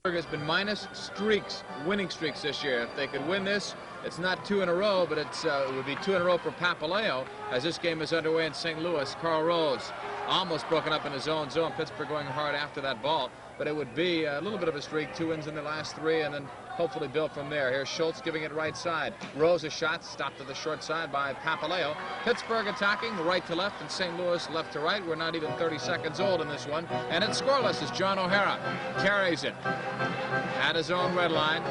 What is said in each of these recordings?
Has been minus streaks, winning streaks this year. If they could win this, it's not 2 in a row, but it would be 2 in a row for Papaleo as this game is underway in St. Louis. Carl Rose almost broken up in his own zone. Pittsburgh going hard after that ball, but it would be a little bit of a streak. 2 wins in the last 3, and then hopefully build from there. Here's Schultz giving it right side. Rose a shot stopped to the short side by Papaleo. Pittsburgh attacking right to left and St. Louis left to right. We're not even 30 seconds old in this one, and it's scoreless as John O'Hara carries it at his own red line.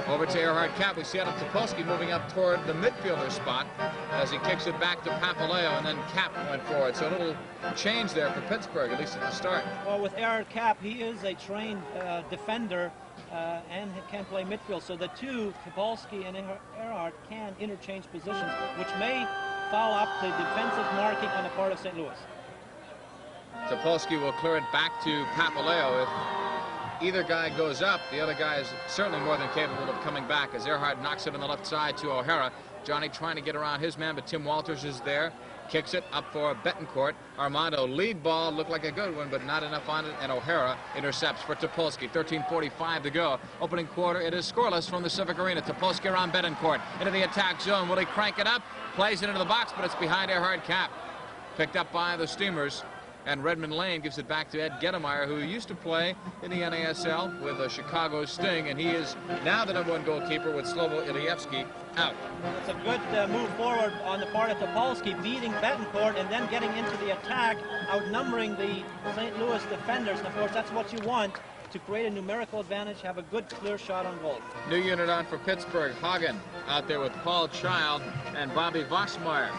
Over to Erhard Kapp. We see Adam Topolsky moving up toward the midfielder spot as he kicks it back to Papaleo, and then Kapp went forward. So a little change there for Pittsburgh, at least at the start. Well, with Erhard Kapp, he is a trained defender and can play midfield. So the two, Topolsky and Erhard, can interchange positions, which may foul up the defensive marking on the part of St. Louis. Topolsky will clear it back to Papaleo. If either guy goes up, the other guy is certainly more than capable of coming back as Erhard knocks it on the left side to O'Hara. Johnny trying to get around his man, but Tim Walters is there. Kicks it up for Betancourt. Armando, lead ball, looked like a good one, but not enough on it, and O'Hara intercepts for Topolsky. 13:45 to go. Opening quarter, it is scoreless from the Civic Arena. Topolsky around Betancourt into the attack zone. Will he crank it up? Plays it into the box, but it's behind Erhard Kapp. Picked up by the Steamers. And Redmond Lane gives it back to Ed Gettemeyer, who used to play in the NASL with the Chicago Sting, and he is now the #1 goalkeeper with Slovo Ilievsky out. It's a good move forward on the part of Topolsky, beating Betancourt and then getting into the attack, outnumbering the St. Louis defenders. And of course, that's what you want to create a numerical advantage, have a good, clear shot on goal. New unit on for Pittsburgh. Hagen out there with Paul Child and Bobby Vossmeyer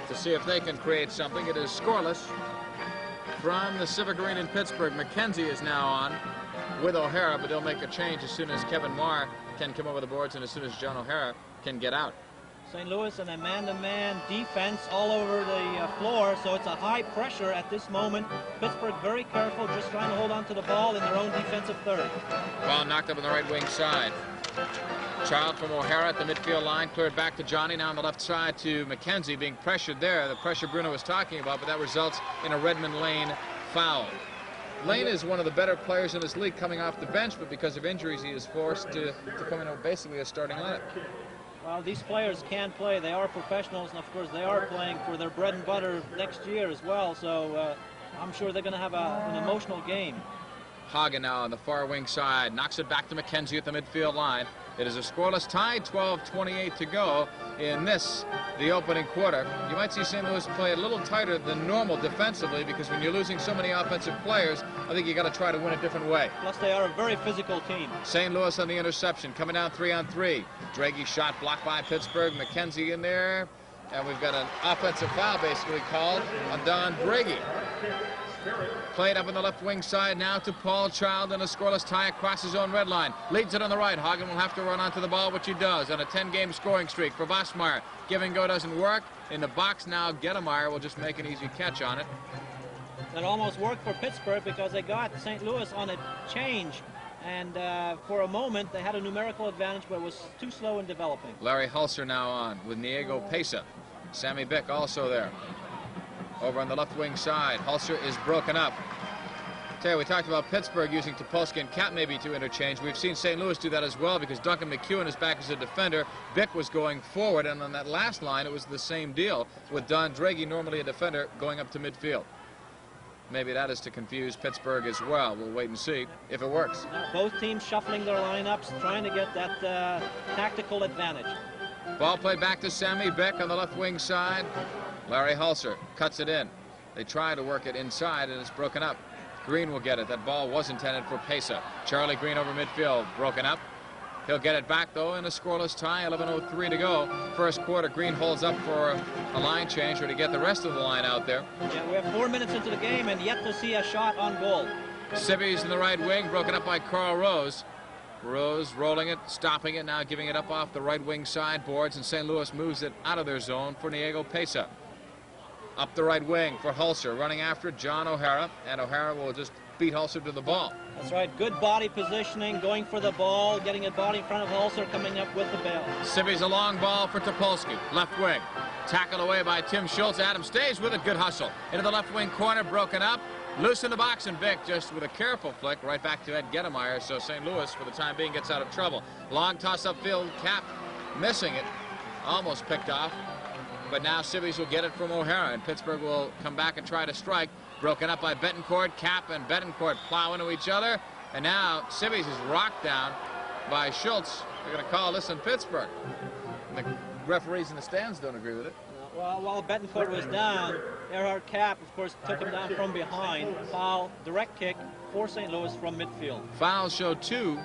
to see if they can create something. It is scoreless from the Civic Arena in Pittsburgh. McKenzie is now on with O'Hara, but they'll make a change as soon as Kevin Marr can come over the boards and as soon as John O'Hara can get out. St. Louis and a man-to-man defense all over the floor, so it's a high pressure at this moment. Pittsburgh very careful, just trying to hold on to the ball in their own defensive third. Ball knocked up on the right wing side. Child from O'Hara at the midfield line, cleared back to Johnny, now on the left side to McKenzie, being pressured there. The pressure Bruno was talking about, but that results in a Redmond Lane foul. Lane is one of the better players in this league coming off the bench, but because of injuries, he is forced to come in basically a starting lineup. Well, these players can play. They are professionals, and of course they are playing for their bread and butter next year as well, so I'm sure they're going to have an emotional game. Hagen now on the far wing side, knocks it back to McKenzie at the midfield line. It is a scoreless tie, 12:28 to go in this, the opening quarter. You might see St. Louis play a little tighter than normal defensively, because when you're losing so many offensive players, I think you got to try to win a different way. Plus they are a very physical team. St. Louis on the interception, coming down 3-on-3. Draghi shot blocked by Pittsburgh. McKenzie in there, and we've got an offensive foul basically called on Don Draghi. Played up on the left wing side now to Paul Child, and a scoreless tie across his own red line. Leads it on the right. Hagen will have to run onto the ball, which he does, on a 10-game scoring streak for Vossmeyer. Give and go doesn't work. In the box now, Gettemeyer will just make an easy catch on it. That almost worked for Pittsburgh because they got St. Louis on a change, and for a moment they had a numerical advantage, but it was too slow in developing. Larry Hulser now on with Diego Pesa. Sammy Bick also there. Over on the left wing side, Hulser is broken up. Tell you, we talked about Pittsburgh using Topolsky and Kapp maybe to interchange. We've seen St. Louis do that as well, because Duncan McEwen is back as a defender. Bick was going forward, and on that last line it was the same deal with Don Draghi, normally a defender, going up to midfield. Maybe that is to confuse Pittsburgh as well. We'll wait and see if it works. Both teams shuffling their lineups, trying to get that tactical advantage. Ball played back to Sammy Bick on the left wing side. Larry Hulser cuts it in. They try to work it inside, and it's broken up. Green will get it. That ball was intended for Pesa. Charlie Green over midfield, broken up. He'll get it back, though, in a scoreless tie. 11:03 to go. First quarter, Green holds up for a line change, or to get the rest of the line out there. Yeah, we have 4 minutes into the game and yet to see a shot on goal. Sibby's in the right wing, broken up by Carl Rose. Rose rolling it, stopping it, now giving it up off the right wing sideboards, and St. Louis moves it out of their zone for Diego Pesa. Up the right wing for Hulser, running after John O'Hara, and O'Hara will just beat Hulser to the ball. That's right, good body positioning, going for the ball, getting a body in front of Hulser, coming up with the bail. Sibby's a long ball for Topolsky, left wing. Tackled away by Tim Schultz. Adam stays with it, good hustle. Into the left wing corner, broken up. Loose in the box, and Vick just with a careful flick right back to Ed Gettemeyer. So St. Louis, for the time being, gets out of trouble. Long toss upfield, Cap missing it. Almost picked off. But now Sibbies will get it from O'Hara, and Pittsburgh will come back and try to strike. Broken up by Betancourt. Cap and Betancourt plow into each other. And now Sibbies is rocked down by Schultz. They're going to call this in Pittsburgh. And the referees in the stands don't agree with it. Well, while Betancourt was down, Erhard Cap, of course, took him down from behind. Foul, direct kick for St. Louis from midfield. Fouls show 2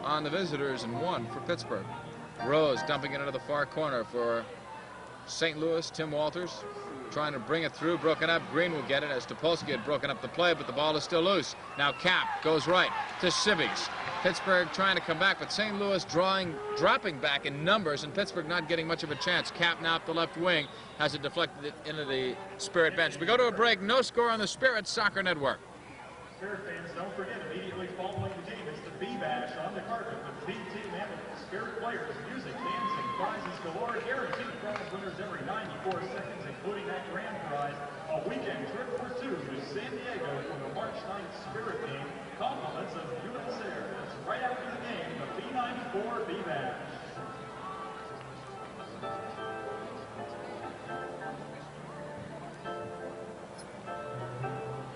on the visitors and 1 for Pittsburgh. Rose dumping it into the far corner for St. Louis. Tim Walters trying to bring it through. Broken up. Green will get it as Topolsky had broken up the play, but the ball is still loose. Now Cap goes right to Sibbies. Pittsburgh trying to come back, but St. Louis dropping back in numbers, and Pittsburgh not getting much of a chance. Cap now up the left wing, has it deflected into the Spirit bench. We go to a break. No score on the Spirit Soccer Network. Spirit fans, don't forget, immediately following the game is the B-Bash on the carpet with big team anthem, Spirit players, music, dancing, prizes galore, guaranteed prize winners every 94 seconds, including that grand prize, a weekend trip for 2 to San Diego for the March 9th Spirit game. Compliments of U.S. Air. That's right after the game, the B-94 B-Bash.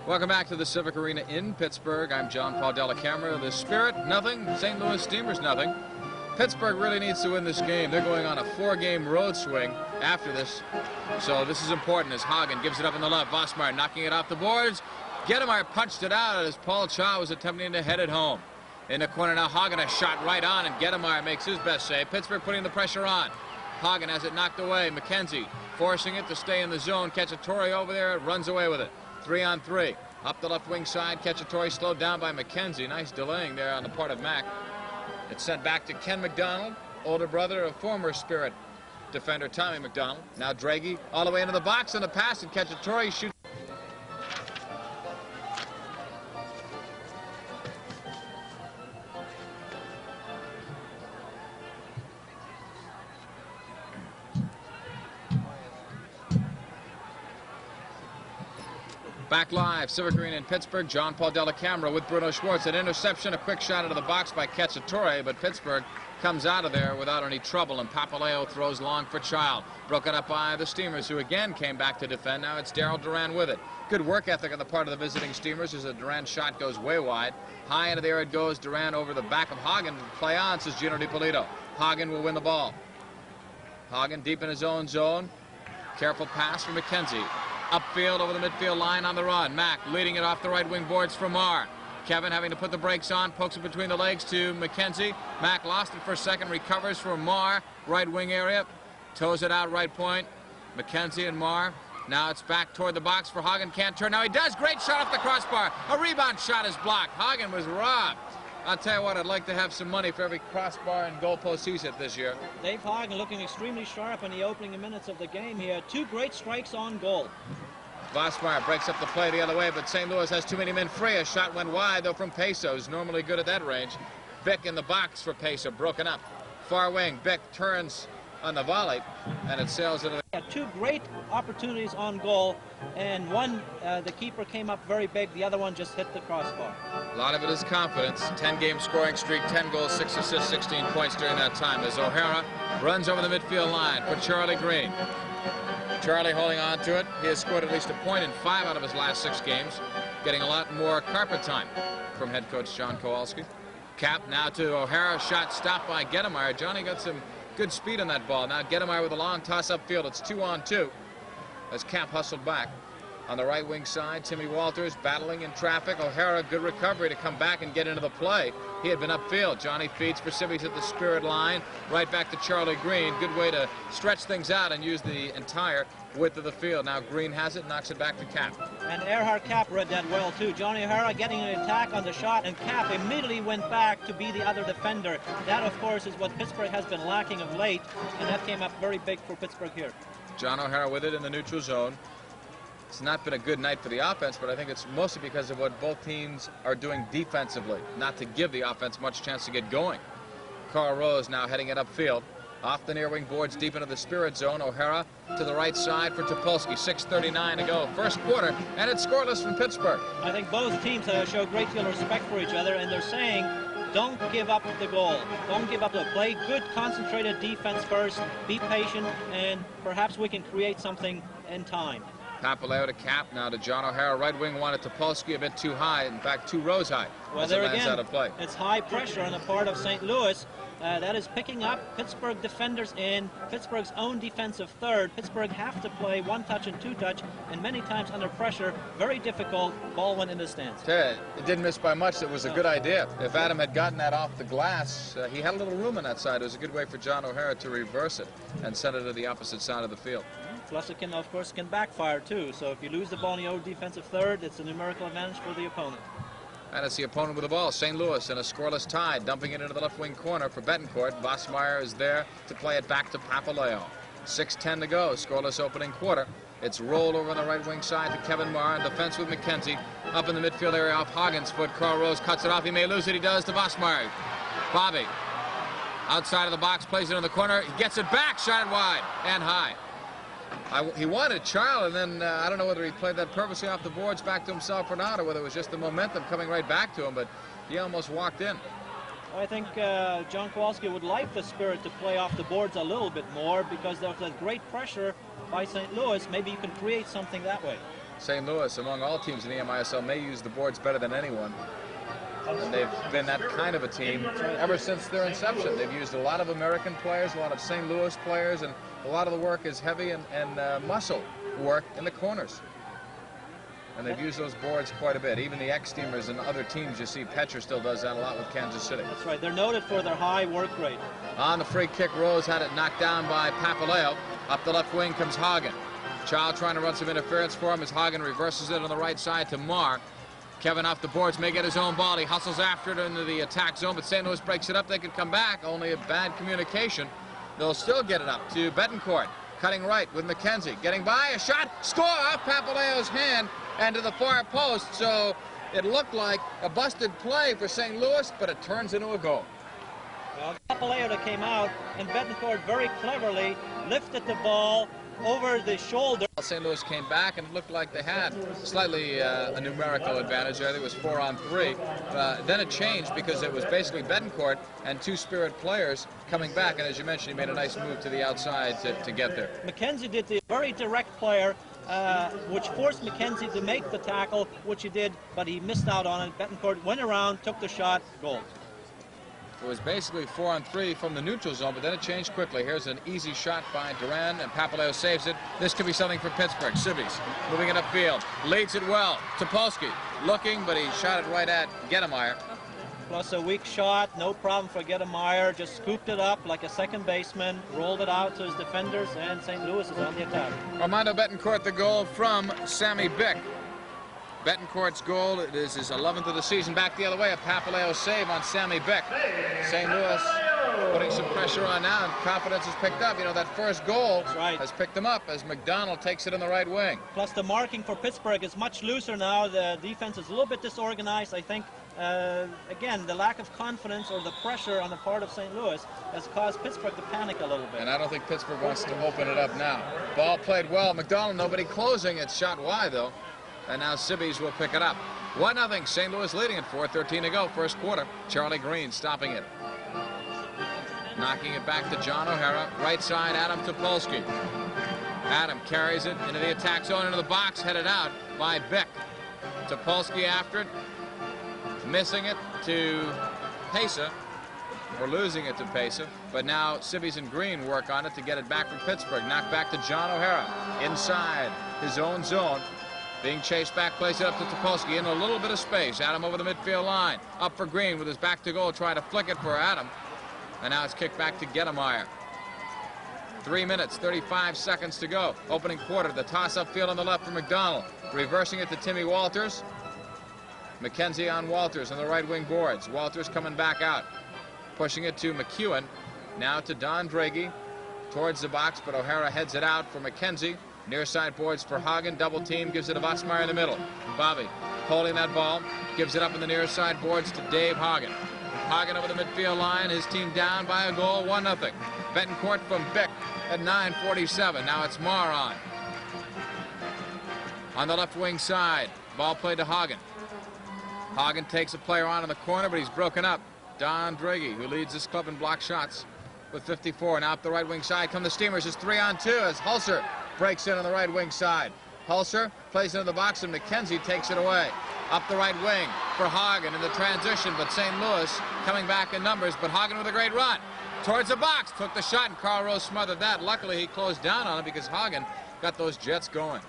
Welcome back to the Civic Arena in Pittsburgh. I'm John Paul Della Camera. The Spirit, nothing. St. Louis Steamers, nothing. Pittsburgh really needs to win this game. They're going on a 4-game road swing after this. So this is important as Hagen gives it up in the left. Vosmeyer knocking it off the boards. Gettemeyer punched it out as Paul Cha was attempting to head it home. In the corner now, Hagen a shot right on, and Gettemeyer makes his best save. Pittsburgh putting the pressure on. Hagen has it knocked away. McKenzie forcing it to stay in the zone. Cacciatore over there, runs away with it. 3-on-3. Up the left wing side, Cacciatore slowed down by McKenzie. Nice delaying there on the part of Mack. It's sent back to Ken McDonald, older brother of former Spirit defender Tommy McDonald. Now Draghi all the way into the box on the pass, and Cacciatore shoots. Back live, Civic Arena in Pittsburgh. John Paul Della Camera with Bruno Schwartz. An interception, a quick shot into the box by Cacciatore, but Pittsburgh comes out of there without any trouble, and Papaleo throws long for Child. Broken up by the Steamers, who again came back to defend. Now it's Daryl Duran with it. Good work ethic on the part of the visiting Steamers as the Duran shot goes way wide. High into the air it goes. Duran over the back of Hagen. Play on, says Gino DiPolito. Hagen will win the ball. Hagen deep in his own zone. Careful pass from McKenzie. Upfield over the midfield line on the run. Mack leading it off the right wing boards for Marr. Kevin having to put the brakes on, pokes it between the legs to McKenzie. Mack lost it for a second, recovers for Marr, right wing area, toes it out right point. McKenzie and Marr. Now it's back toward the box for Hagen. Can't turn. Now he does. Great shot off the crossbar. A rebound shot is blocked. Hagen was robbed. I'll tell you what, I'd like to have some money for every crossbar and goalpost he's hit this year. Dave Hagen looking extremely sharp in the opening minutes of the game. He had 2 great strikes on goal. Vosmeyer breaks up the play the other way, but St. Louis has too many men free. A shot went wide, though, from Peso, who's normally good at that range. Bick in the box for Peso, broken up. Far wing, Bick turns on the volley, and it sails into the... He had 2 great opportunities on goal, and one, the keeper came up very big. The other one just hit the crossbar. A lot of it is confidence. 10-game scoring streak, 10 goals, 6 assists, 16 points during that time as O'Hara runs over the midfield line for Charlie Green. Charlie holding on to it. He has scored at least a point in 5 out of his last 6 games, getting a lot more carpet time from head coach John Kowalski. Cap now to O'Hara. Shot stopped by Gettemeyer. Johnny got some good speed on that ball. Now Gettemeyer with a long toss upfield. It's 2-on-2 as Cap hustled back. On the right wing side, Timmy Walters battling in traffic. O'Hara, good recovery to come back and get into the play. He had been upfield. Johnny feeds for Sibbies at the Spirit line. Right back to Charlie Green. Good way to stretch things out and use the entire width of the field. Now Green has it, knocks it back to Cap. And Erhard Cap read that well, too. Johnny O'Hara getting an attack on the shot, and Cap immediately went back to be the other defender. That, of course, is what Pittsburgh has been lacking of late, and that came up very big for Pittsburgh here. John O'Hara with it in the neutral zone. It's not been a good night for the offense, but I think it's mostly because of what both teams are doing defensively, not to give the offense much chance to get going. Carl Rose now heading it upfield. Off the near wing boards deep into the Spirit zone. O'Hara to the right side for Topolsky. 6:39 to go. First quarter, and it's scoreless from Pittsburgh. I think both teams show a great deal of respect for each other, and they're saying, don't give up the goal. Don't give up the play. Good concentrated defense first. Be patient, and perhaps we can create something in time. Papaleo to Cap, now to John O'Hara. Right wing wanted Topolsky a bit too high. In fact, 2 rows high. Well, there again, out of play. It's high pressure on the part of St. Louis. That is picking up Pittsburgh defenders in Pittsburgh's own defensive third. Pittsburgh have to play 1-touch and 2-touch, and many times under pressure. Very difficult. Ball went in the stands. It didn't miss by much. It was a good idea. If Adam had gotten that off the glass, he had a little room on that side. It was a good way for John O'Hara to reverse it and send it to the opposite side of the field. Plus, it can, of course, backfire too. So if you lose the ball in the old defensive third, it's a numerical advantage for the opponent. And it's the opponent with the ball, St. Louis, in a scoreless tie, dumping it into the left wing corner for Betancourt. Vossmeyer is there to play it back to Papaleo. 6:10 to go, scoreless opening quarter. It's rolled over on the right wing side to Kevin Marr in defense with McKenzie. Up in the midfield area off Hagen's foot. Carl Rose cuts it off. He may lose it. He does to Vossmeyer. Bobby, outside of the box, plays it in the corner. He gets it back, shot it wide and high. He wanted Charles, and then I don't know whether he played that purposely off the boards back to himself or not, or whether it was just the momentum coming right back to him, but he almost walked in. I think John Kowalski would like the Spirit to play off the boards a little bit more, because there's that great pressure by St. Louis. Maybe you can create something that way. St. Louis, among all teams in the MISL, may use the boards better than anyone. And they've been that kind of a team ever since their inception. They've used a lot of American players, a lot of St. Louis players, and a lot of the work is heavy and muscle work in the corners. And they've used those boards quite a bit. Even the ex-teamers and other teams, you see Petcher still does that a lot with Kansas City. That's right. They're noted for their high work rate. On the free kick, Rose had it knocked down by Papaleo. Up the left wing comes Hagen. Child trying to run some interference for him as Hagen reverses it on the right side to Marr. Kevin off the boards, may get his own ball. He hustles after it into the attack zone, but St. Louis breaks it up. They could come back. Only a bad communication. They'll still get it up to Betancourt. Cutting right with McKenzie. Getting by, a shot, score off Papaleo's hand and to the far post. So it looked like a busted play for St. Louis, but it turns into a goal. Well, Papaleo that came out, and Betancourt very cleverly lifted the ball over the shoulder. St. Louis came back, and it looked like they had slightly a numerical advantage. I think it was 4-on-3. Then it changed because it was basically Betancourt and 2 Spirit players coming back, and as you mentioned, he made a nice move to the outside to get there. McKenzie did the very direct player, which forced McKenzie to make the tackle, which he did, but he missed out on it. Betancourt went around, took the shot, goal. It was basically 4-on-3 from the neutral zone, but then it changed quickly. Here's an easy shot by Duran, and Papaleo saves it. This could be something for Pittsburgh. Sibbies moving it upfield, leads it well. Topolsky looking, but he shot it right at Gettemeyer. Plus a weak shot, no problem for Gettemeyer. Just scooped it up like a second baseman, rolled it out to his defenders, and St. Louis is on the attack. Armando Betancourt, the goal from Sammy Bick. Betancourt's goal, it is his 11th of the season. Back the other way, a Papaleo save on Sammy Bick. St. Louis putting some pressure on now, and confidence has picked up. You know, that first goal has picked them up as McDonald takes it in the right wing. Plus the marking for Pittsburgh is much looser now. The defense is a little bit disorganized. I think, again, the lack of confidence or the pressure on the part of St. Louis has caused Pittsburgh to panic a little bit. And I don't think Pittsburgh wants to open it up now. Ball played well. McDonald, nobody closing. It's shot wide, though. And now Sibbies will pick it up. 1-0, St. Louis leading it, 4:13 to go, first quarter. Charlie Green stopping it. Knocking it back to John O'Hara. Right side, Adam Topolsky. Adam carries it into the attack zone, into the box, headed out by Beck. Topolsky after it. Missing it to Pesa, or losing it to Pesa. But now Sibbies and Green work on it to get it back from Pittsburgh. Knocked back to John O'Hara. Inside his own zone. Being chased back, plays it up to Topolsky in a little bit of space. Adam over the midfield line. Up for Green with his back to goal, try to flick it for Adam. And now it's kicked back to Gettemeyer. 3 minutes, 35 seconds to go. Opening quarter, the toss upfield on the left for McDonald. Reversing it to Timmy Walters. McKenzie on Walters on the right wing boards. Walters coming back out. Pushing it to McEwen. Now to Don Draghi. Towards the box, but O'Hara heads it out for McKenzie. Near side boards for Hagen, double team, gives it to Vossmeyer in the middle. Bobby holding that ball, gives it up in the near side boards to Dave Hagen. Hagen over the midfield line. His team down by a goal, 1-0. Betancourt from Bick at 9:47. Now it's Marr on the left wing side. Ball played to Hagen. Hagen takes a player on in the corner, but he's broken up. Don Draghi, who leads this club in block shots with 54. Now up the right wing side come the Steamers. It's 3-on-2 as Hulser breaks in on the right wing side. Hulser plays into the box and McKenzie takes it away. Up the right wing for Hagen in the transition, but St. Louis coming back in numbers, but Hagen with a great run towards the box. Took the shot and Carl Rose smothered that. Luckily he closed down on it because Hagen got those Jets going.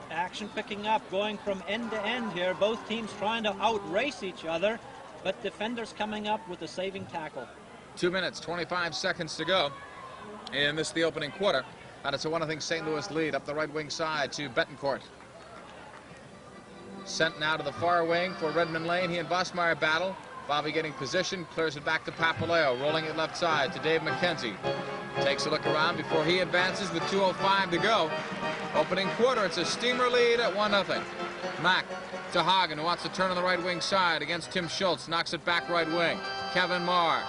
Action picking up, going from end to end here. Both teams trying to outrace each other, but defenders coming up with a saving tackle. 2 minutes, 25 seconds to go. And this is the opening quarter. And it's a 1-0 St. Louis lead up the right wing side to Betancourt. Sent now to the far wing for Redmond Lane. He and Bosmeyer battle. Bobby getting position, clears it back to Papaleo, rolling it left side to Dave McKenzie. Takes a look around before he advances with 2:05 to go. Opening quarter, it's a Steamer lead at 1-0. Mack to Hagen, who wants to turn on the right wing side against Tim Schultz. Knocks it back right wing. Kevin Marr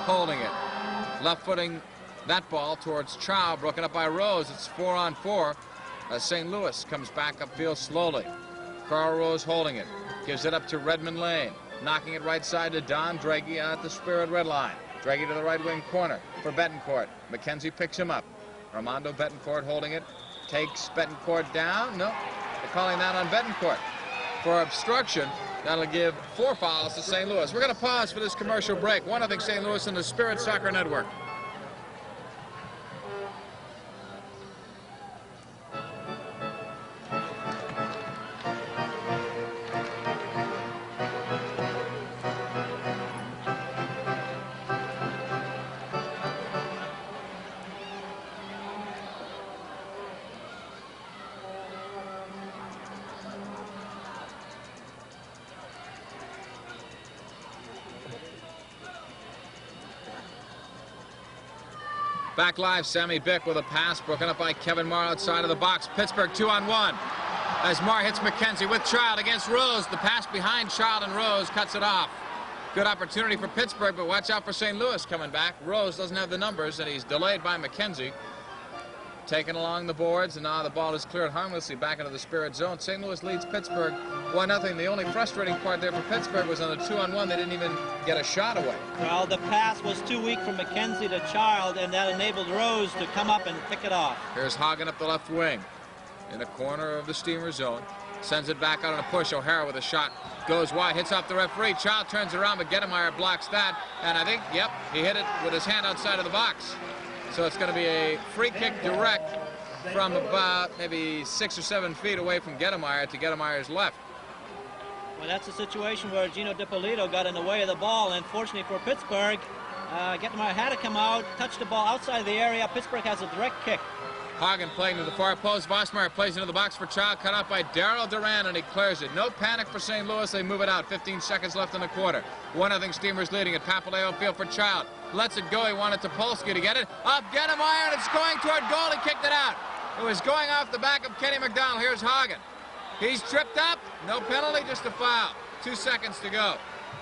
holding it. Left footing that ball towards Chow, broken up by Rose. It's 4-on-4 as St. Louis comes back upfield slowly. Carl Rose holding it. Gives it up to Redmond Lane. Knocking it right side to Don Draghi at the Spirit red line. Draghi to the right wing corner for Betancourt. McKenzie picks him up. Armando Betancourt holding it. Takes Betancourt down. No, they're calling that on Betancourt for obstruction. That'll give 4 fouls to St. Louis. We're going to pause for this commercial break. 1-0 St. Louis and the Spirit Soccer Network. Back live, Sammy Bick with a pass broken up by Kevin Marr outside of the box. Pittsburgh 2-on-1 as Marr hits McKenzie with Child against Rose. The pass behind Child and Rose cuts it off. Good opportunity for Pittsburgh, but watch out for St. Louis coming back. Rose doesn't have the numbers, and he's delayed by McKenzie. Taken along the boards, and now the ball is cleared harmlessly back into the Spirit zone. St. Louis leads Pittsburgh 1-0. The only frustrating part there for Pittsburgh was on the 2-on-1. They didn't even get a shot away. Well, the pass was too weak from McKenzie to Child, and that enabled Rose to come up and pick it off. Here's Hagen up the left wing in the corner of the Steamer zone. Sends it back out on a push. O'Hara with a shot. Goes wide, hits off the referee. Child turns around, but Gettemeyer blocks that. And I think, yep, he hit it with his hand outside of the box. So it's going to be a free kick direct from about maybe 6 or 7 feet away from Gettemeyer to Gettemeyer's left. Well, that's a situation where Gino DiPolito got in the way of the ball. And fortunately for Pittsburgh, Gettemeyer had to come out, touch the ball outside of the area. Pittsburgh has a direct kick. Hagen playing to the far post. Vosmeyer plays into the box for Child, cut out by Darryl Duran, and he clears it. No panic for St. Louis. They move it out. 15 seconds left in the quarter. 1-0 Steamers leading at Papaleo field for Child. Lets it go. He wanted Topolsky to get it. Up Gettemeyer, and it's going toward goal. He kicked it out. It was going off the back of Kenny McDonald. Here's Hagen. He's tripped up. No penalty, just a foul. 2 seconds to go.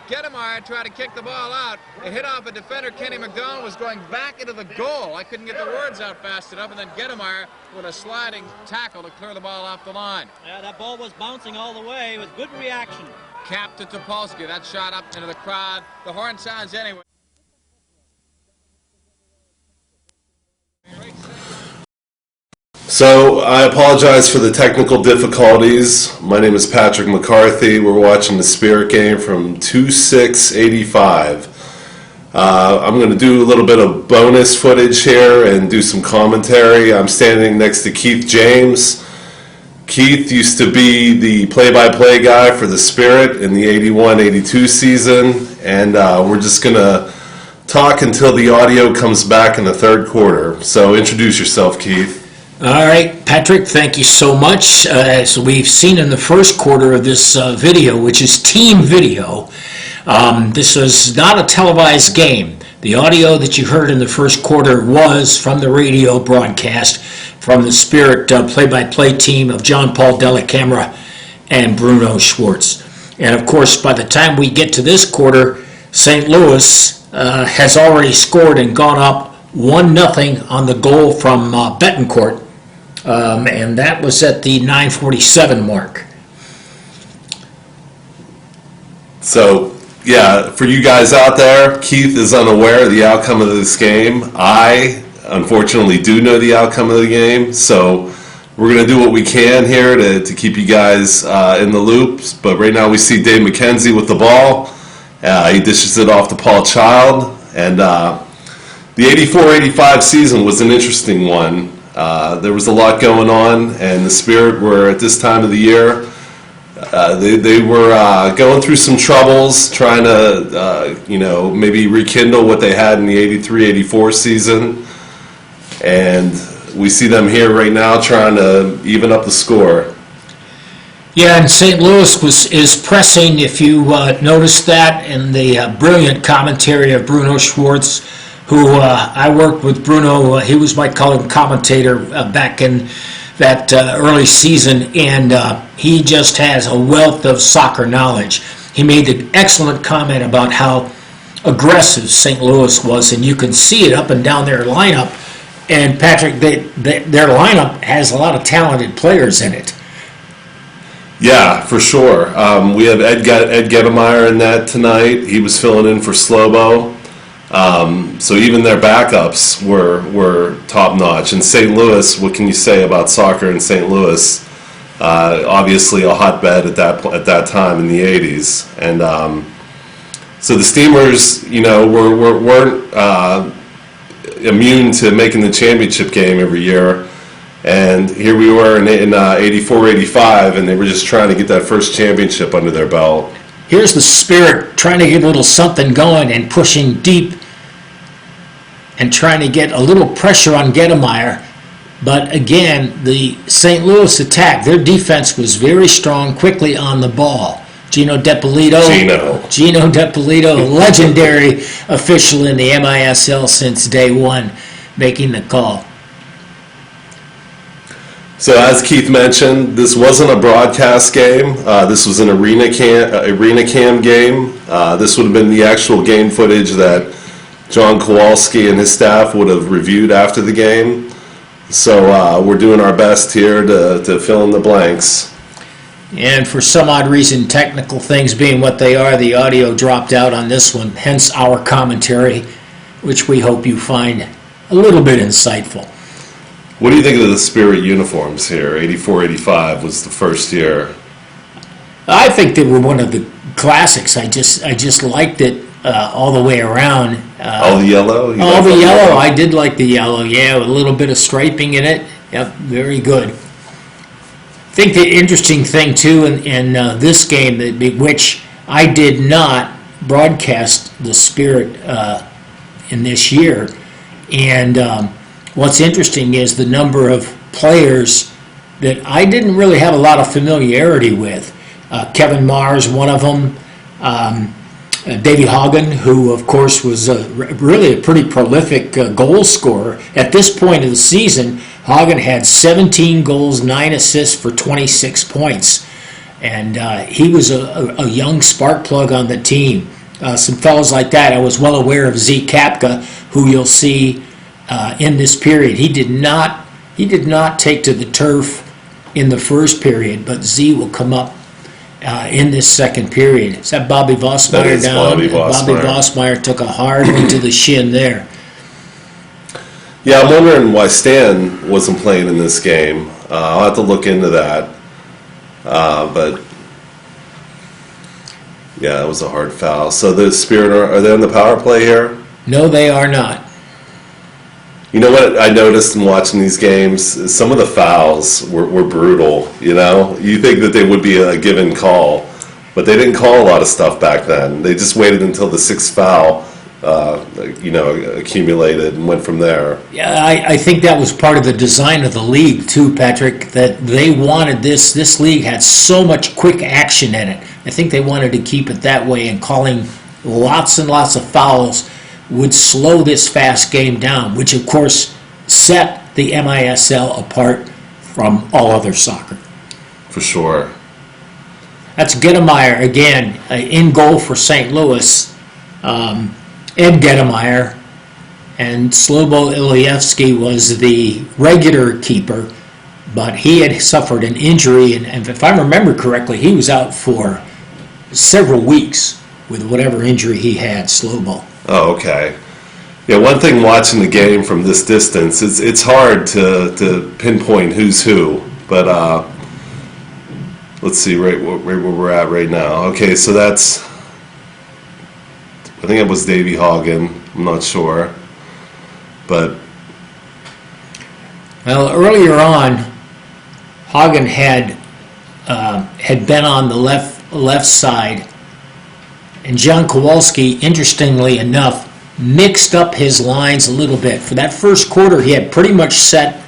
Gettemeyer tried to kick the ball out. It hit off a defender. Kenny McDonald was going back into the goal. I couldn't get the words out fast enough. And then Gettemeyer with a sliding tackle to clear the ball off the line. Yeah, that ball was bouncing all the way with good reaction. Cap to Topolsky. That shot up into the crowd. The horn sounds anyway. So I apologize for the technical difficulties. My name is Patrick McCarthy. We're watching the Spirit game from 2685. I'm going to do a little bit of bonus footage here and do some commentary. I'm standing next to Keith James. Keith used to be the play-by-play guy for the Spirit in the 81-82 season, and we're just going to talk until the audio comes back in the third quarter. So introduce yourself, Keith. All right, Patrick, thank you so much. As we've seen in the first quarter of this video, which is team video, this was not a televised game. The audio that you heard in the first quarter was from the radio broadcast from the Spirit play-by-play team of John Paul Della Camera and Bruno Schwartz. And of course, by the time we get to this quarter, St. Louis has already scored and gone up 1-0 on the goal from Betancourt, and that was at the 9:47 mark. So, yeah, for you guys out there, Keith is unaware of the outcome of this game. I, unfortunately, do know the outcome of the game, so we're going to do what we can here to keep you guys in the loops. But right now we see Dave McKenzie with the ball. He dishes it off to Paul Child. And the 84-85 season was an interesting one. There was a lot going on, and the Spirit were, at this time of the year, they were going through some troubles, trying to, maybe rekindle what they had in the 83-84 season. And we see them here right now trying to even up the score. Yeah, and St. Louis is pressing, if you noticed that, in the brilliant commentary of Bruno Schwartz, who I worked with Bruno. He was my color commentator back in that early season, and he just has a wealth of soccer knowledge. He made an excellent comment about how aggressive St. Louis was, and you can see it up and down their lineup. And Patrick, their lineup has a lot of talented players in it. Yeah, for sure. We have Ed Gettemeyer in that tonight. He was filling in for Slobo. So even their backups were top notch. And St. Louis, what can you say about soccer in St. Louis? Obviously a hotbed at that time in the 80s. And so the Steamers, weren't immune to making the championship game every year. And here we were in 84-85, and they were just trying to get that first championship under their belt. Here's the Spirit trying to get a little something going and pushing deep and trying to get a little pressure on Gettemeyer. But again, the St. Louis attack, their defense was very strong, quickly on the ball. Gino Depolito, legendary official in the MISL since day one, making the call. So as Keith mentioned, this wasn't a broadcast game. This was an arena cam game. This would have been the actual game footage that John Kowalski and his staff would have reviewed after the game. So we're doing our best here to fill in the blanks. And for some odd reason, technical things being what they are, the audio dropped out on this one, hence our commentary, which we hope you find a little bit insightful. What do you think of the Spirit uniforms here? 84-85 was the first year. I think they were one of the classics. I just liked it all the way around. All the yellow? All the yellow. I did like the yellow, yeah, with a little bit of striping in it. Yep, very good. I think the interesting thing, too, in this game, which I did not broadcast the Spirit in this year, and what's interesting is the number of players that I didn't really have a lot of familiarity with. Kevin Mars, one of them. Davey Hagen, who, of course, was really a pretty prolific goal scorer. At this point of the season, Hagen had 17 goals, 9 assists for 26 points. And he was a young spark plug on the team. Some fellows like that. I was well aware of Z Kapka, who you'll see in this period. He did not take to the turf in the first period, but Z will come up in this second period. Is that Bobby Vossmeyer down? Bobby Vossmeyer took a hard one to the shin there. Yeah, I'm wondering why Stan wasn't playing in this game. I'll have to look into that. But yeah, it was a hard foul. So the Spirit, are they on the power play here? No, they are not. You know what I noticed in watching these games? Is some of the fouls were brutal, You think that they would be a given call, but they didn't call a lot of stuff back then. They just waited until the sixth foul, accumulated and went from there. Yeah, I think that was part of the design of the league, too, Patrick, that they wanted this. This league had so much quick action in it. I think they wanted to keep it that way, and calling lots and lots of fouls would slow this fast game down, which of course set the MISL apart from all other soccer. For sure. That's Gettemeyer again, in goal for St. Louis. Ed Gedemeyer, and Slobo Ilievsky was the regular keeper, but he had suffered an injury, and if I remember correctly, he was out for several weeks with whatever injury he had, Slobo. Oh, okay. Yeah, one thing watching the game from this distance, it's hard to pinpoint who's who, but let's see right where we're at right now. Okay, so that's, I think it was Davey Hagen, I'm not sure. But well, earlier on, Hagen had been on the left side, and John Kowalski, interestingly enough, mixed up his lines a little bit. For that first quarter, he had pretty much set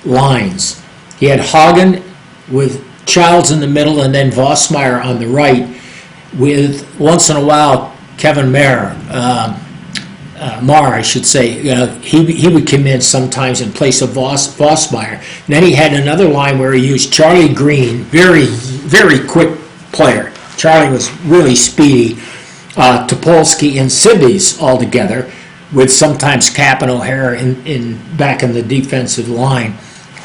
lines. He had Hagen with Childs in the middle, and then Vossmeyer on the right, with once in a while Kevin Marr, I should say, he would come in sometimes in place of Vossmeyer. And then he had another line where he used Charlie Green, very, very quick player. Charlie was really speedy. Topolsky and Sibbies all together, with sometimes Cap and O'Hara back in the defensive line,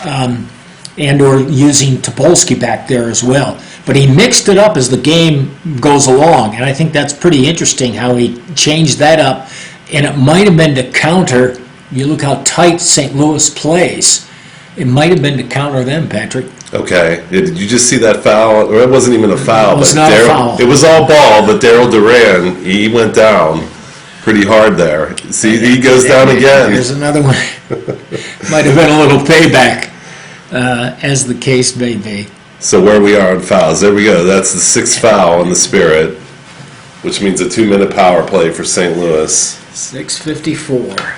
and or using Topolsky back there as well. But he mixed it up as the game goes along, and I think that's pretty interesting how he changed that up. And it might have been to counter, you look how tight St. Louis plays, it might have been to counter them, Patrick. okay, did you just see that foul? Or it wasn't even a foul. It was not a foul. It was all ball, but Daryl Duran, he went down pretty hard there. See, he goes down again. There's another one. Might have been a little payback, as the case may be. So where we are on fouls, there we go. That's the sixth foul on the Spirit, which means a 2-minute power play for St. Louis. 6:54.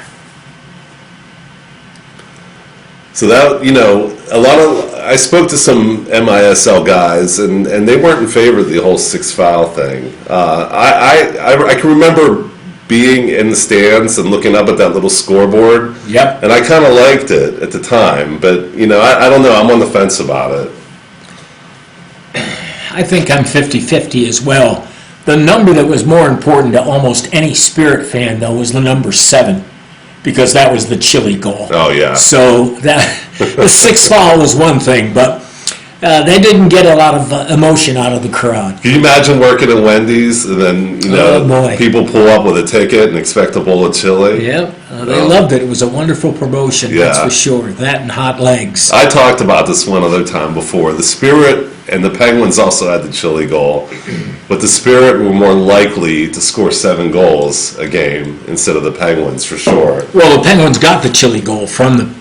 So that, I spoke to some MISL guys, and they weren't in favor of the whole 6 foul thing. I can remember being in the stands and looking up at that little scoreboard. Yep. And I kind of liked it at the time, but, I don't know, I'm on the fence about it. I think I'm 50-50 as well. The number that was more important to almost any Spirit fan, though, was the number 7, because that was the Chile goal. Oh, yeah. So the 6 foul was one thing, but they didn't get a lot of emotion out of the crowd. Can you imagine working at Wendy's and then, people pull up with a ticket and expect a bowl of chili? Yep, they loved it. It was a wonderful promotion, that's Yeah. for sure. That and hot legs. I talked about this one other time before. The Spirit and the Penguins also had the chili goal, but the Spirit were more likely to score 7 goals a game instead of the Penguins, for sure. Well, the Penguins got the Chile goal from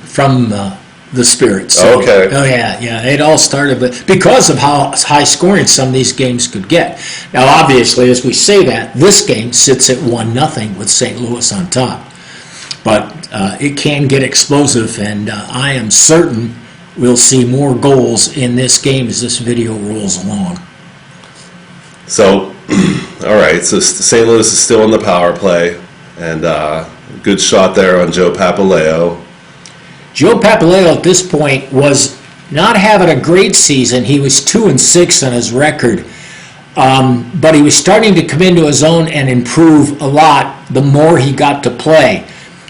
the Spirit. So, Okay. Oh yeah. It all started because of how high scoring some of these games could get. Now, obviously, as we say that, this game sits at 1-0 with St. Louis on top, but it can get explosive, and I am certain we'll see more goals in this game as this video rolls along. So, all right, so St. Louis is still in the power play, and good shot there on Joe Papaleo. Joe Papaleo at this point was not having a great season. He was 2-6 on his record, but he was starting to come into his own and improve a lot the more he got to play.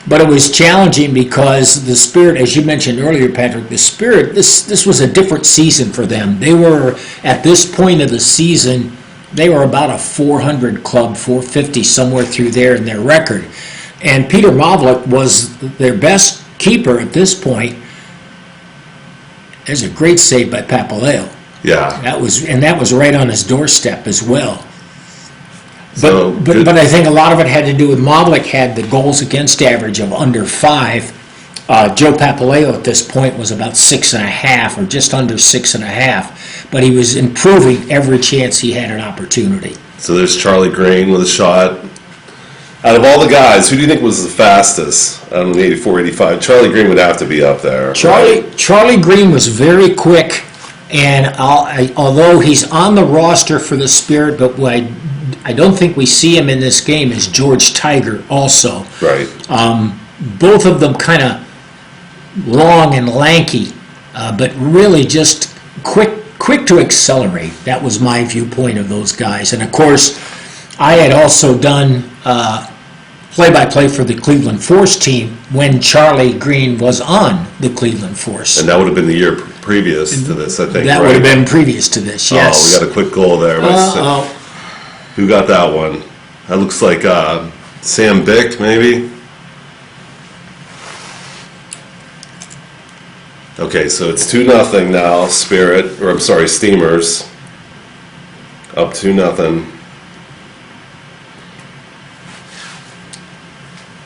But it was challenging because the Spirit, as you mentioned earlier, Patrick, the Spirit, this was a different season for them. They were, at this point of the season, they were about a 400 club, 450, somewhere through there in their record. And Peter Mavlik was their best keeper at this point. There's a great save by Papaleo. Yeah. That was right on his doorstep as well. So But I think a lot of it had to do with Mavlik had the goals against average of under 5. Joe Papaleo at this point was about 6.5 or just under 6.5. But he was improving every chance he had an opportunity. So there's Charlie Green with a shot. Out of all the guys, who do you think was the fastest on the 84, 85? Charlie Green would have to be up there. Right? Charlie Green was very quick, and although he's on the roster for the Spirit, but I don't think we see him in this game, is George Tiger also. Right. Both of them kind of long and lanky, but really just quick to accelerate. That was my viewpoint of those guys. And of course, I had also done play-by-play for the Cleveland Force team when Charlie Green was on the Cleveland Force. And that would have been the year previous to this, I think. That would have been previous to this, yes. Oh, we got a quick goal there. Who got that one? That looks like Sam Bick, maybe? Okay, so it's 2-0 now, Spirit, or I'm sorry, Steamers. Up 2-0.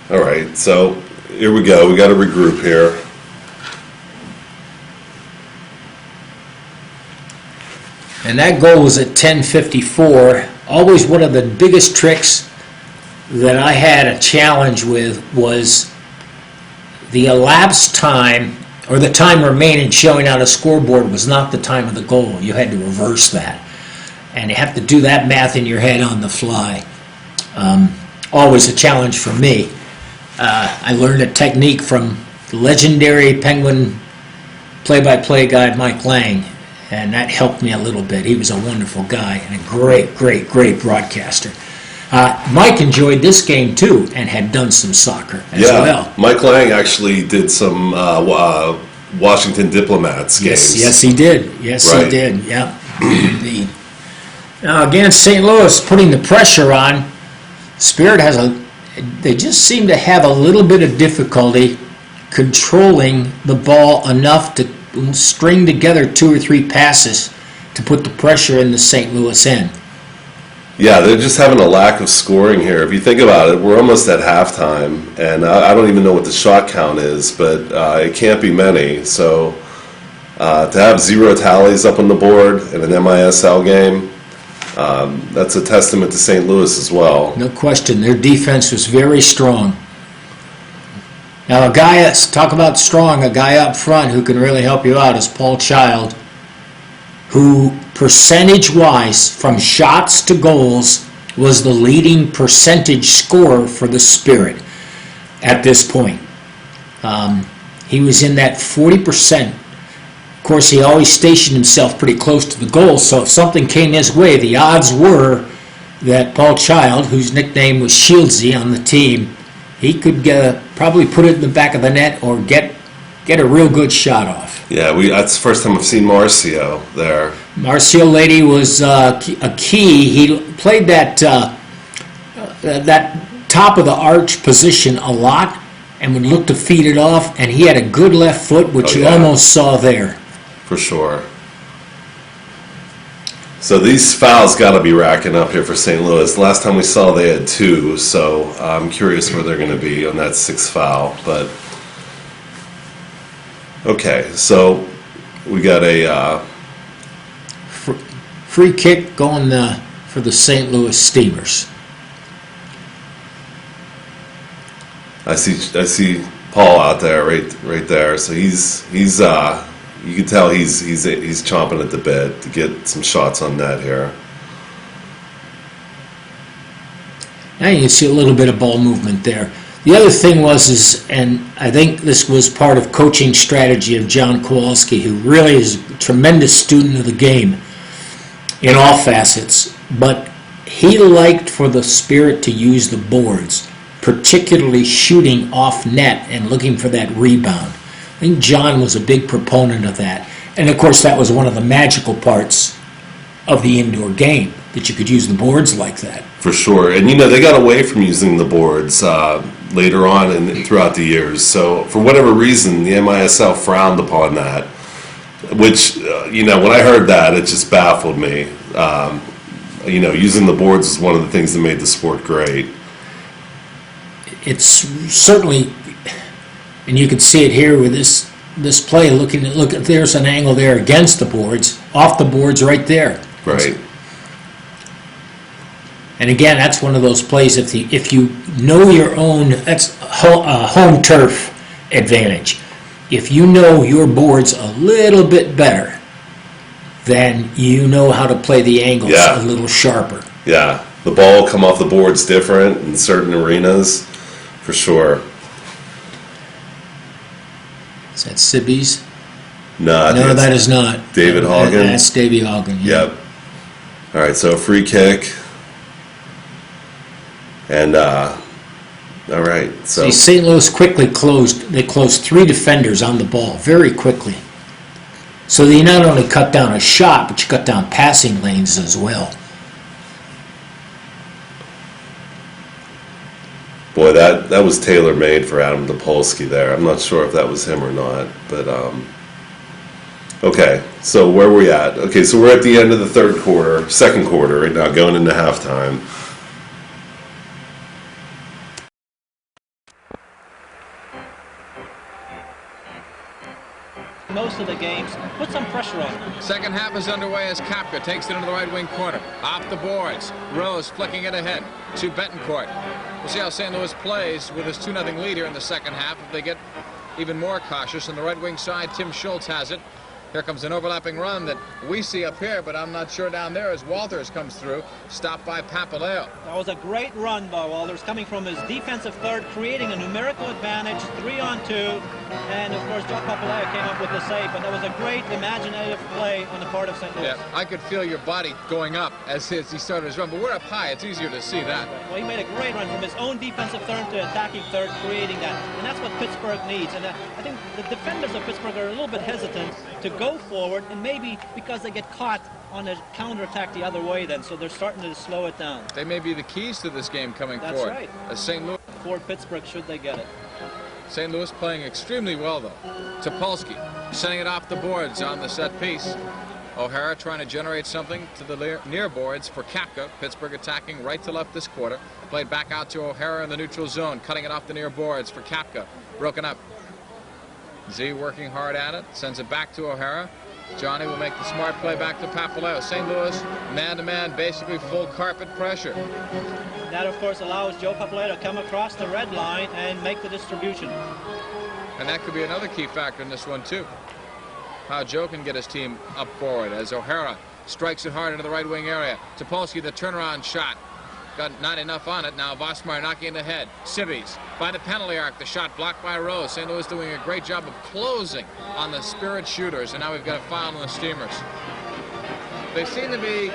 All right, so here we go. We got to regroup here. And that goal was at 10:54. Always one of the biggest tricks that I had a challenge with was the elapsed time, or the time remaining showing on a scoreboard was not the time of the goal. You had to reverse that. And you have to do that math in your head on the fly. Always a challenge for me. I learned a technique from the legendary Penguin play-by-play guy, Mike Lang, and that helped me a little bit. He was a wonderful guy and a great, great, great broadcaster. Mike enjoyed this game, too, and had done some soccer as well. Mike Lang actually did some Washington Diplomats games. Yes, he did. Yes, Right. he did, yeah. Now, again, St. Louis putting the pressure on. Spirit they just seem to have a little bit of difficulty controlling the ball enough to string together 2 or 3 passes to put the pressure in the St. Louis end. Yeah, they're just having a lack of scoring here. If you think about it, we're almost at halftime, and I don't even know what the shot count is, but it can't be many. So to have 0 tallies up on the board in an MISL game, that's a testament to St. Louis as well. No question. Their defense was very strong. Now, talk about strong, a guy up front who can really help you out is Paul Child, who percentage-wise, from shots to goals, was the leading percentage scorer for the Spirit at this point. He was in that 40%. Of course, he always stationed himself pretty close to the goal, so if something came his way, the odds were that Paul Child, whose nickname was Shieldsy on the team, he could probably put it in the back of the net or get a real good shot off. Yeah, that's the first time I've seen Marcio there. Marcio Lady was a key. He played that top of the arch position a lot and would look to feed it off, and he had a good left foot, which you almost saw there. For sure. So these fouls got to be racking up here for St. Louis. Last time we saw they had 2, so I'm curious where they're going to be on that 6th foul. But okay, so we got a free kick going for the St. Louis Steamers. I see Paul out there, right there. So he's you can tell he's chomping at the bit to get some shots on net here. Now you can see a little bit of ball movement there. The other thing was, and I think this was part of coaching strategy of John Kowalski, who really is a tremendous student of the game in all facets, but he liked for the Spirit to use the boards, particularly shooting off net and looking for that rebound. I think John was a big proponent of that. And of course, that was one of the magical parts of the indoor game, that you could use the boards like that. For sure. And, they got away from using the boards later on and throughout the years. So, for whatever reason, the MISL frowned upon that, which, when I heard that, it just baffled me. Using the boards is one of the things that made the sport great. It's certainly... And you can see it here with this play. Look, there's an angle there against the boards, off the boards right there. Right. And again, that's one of those plays. If you know your own, that's home turf advantage. If you know your boards a little bit better, then you know how to play the angles a little sharper. Yeah, the ball will come off the boards different in certain arenas, for sure. Is that Sibby's? No, that is not. David Haugen? That's Davey Haugen. Yeah. Yep. All right, so free kick. And all right, so See, St. Louis quickly closed. They closed 3 defenders on the ball very quickly. So they not only cut down a shot, but you cut down passing lanes as well. boy, that was tailor made for Adam Topolsky there. I'm not sure if that was him or not, but okay. So where are we at? Okay, so we're at the end of the second quarter right now, going into halftime. Most of the games, put some pressure on them. Second half is underway as Kapka takes it into the right wing corner. Off the boards. Rose flicking it ahead to Betancourt. We'll see how St. Louis plays with his 2-0 lead here in the second half. If they get even more cautious on the right wing side, Tim Schultz has it. Here comes an overlapping run that we see up here, but I'm not sure down there as Walters comes through, stopped by Papaleo. That was a great run by Walters, coming from his defensive third, creating a numerical advantage, 3-on-2, and of course Joe Papaleo came up with the save, but that was a great imaginative play on the part of St. Louis. Yeah, I could feel your body going up as he started his run, but we're up high, it's easier to see that. Well, he made a great run from his own defensive third to attacking third, creating that, and that's what Pittsburgh needs. And I think the defenders of Pittsburgh are a little bit hesitant to go forward, and maybe because they get caught on a counterattack the other way then, so they're starting to slow it down. They may be the keys to this game coming forward. That's right. As St. Louis. For Pittsburgh, should they get it. St. Louis playing extremely well, though. Topolsky sending it off the boards on the set piece. O'Hara trying to generate something to the near boards for Kapka. Pittsburgh attacking right to left this quarter. Played back out to O'Hara in the neutral zone, cutting it off the near boards for Kapka. Broken up. Z working hard at it, sends it back to O'Hara. Johnny will make the smart play back to Papaleo. St. Louis, man-to-man, basically full carpet pressure. That, of course, allows Joe Papaleo to come across the red line and make the distribution. And that could be another key factor in this one, too. How Joe can get his team up forward as O'Hara strikes it hard into the right wing area. Topolsky, the turnaround shot. Got not enough on it. Now Vosmeyer knocking in the head. Sibbies by the penalty arc. The shot blocked by Rose. St. Louis doing a great job of closing on the Spirit shooters. And now we've got a foul on the Steamers. They seem to be,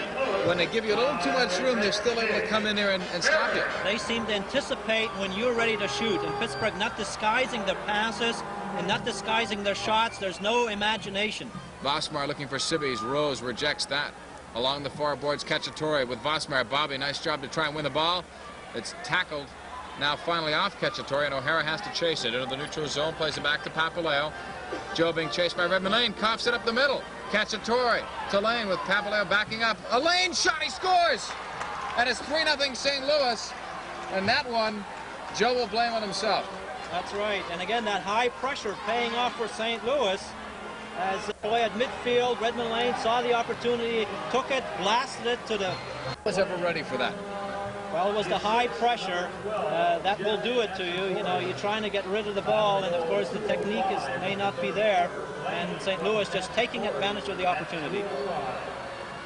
when they give you a little too much room, they're still able to come in there and stop you. They seem to anticipate when you're ready to shoot. And Pittsburgh not disguising their passes and not disguising their shots. There's no imagination. Vosmeyer looking for Sibbies. Rose rejects that. Along the far boards, Cacciatore with Vosmeyer. Bobby, nice job to try and win the ball. It's tackled now finally off Cacciatore, and O'Hara has to chase it into the neutral zone, plays it back to Papaleo. Joe being chased by Redmond Lane, coughs it up the middle. Cacciatore to Lane with Papaleo backing up. A Lane shot, he scores! And it's 3-0 St. Louis. And that one, Joe will blame on himself. That's right. And again, that high pressure paying off for St. Louis. As they play at midfield, Redmond Lane saw the opportunity, took it, blasted it to the... Was ever ready for that? Well, it was the high pressure that will do it to you. You know, you're trying to get rid of the ball, and of course the technique may not be there. And St. Louis just taking advantage of the opportunity.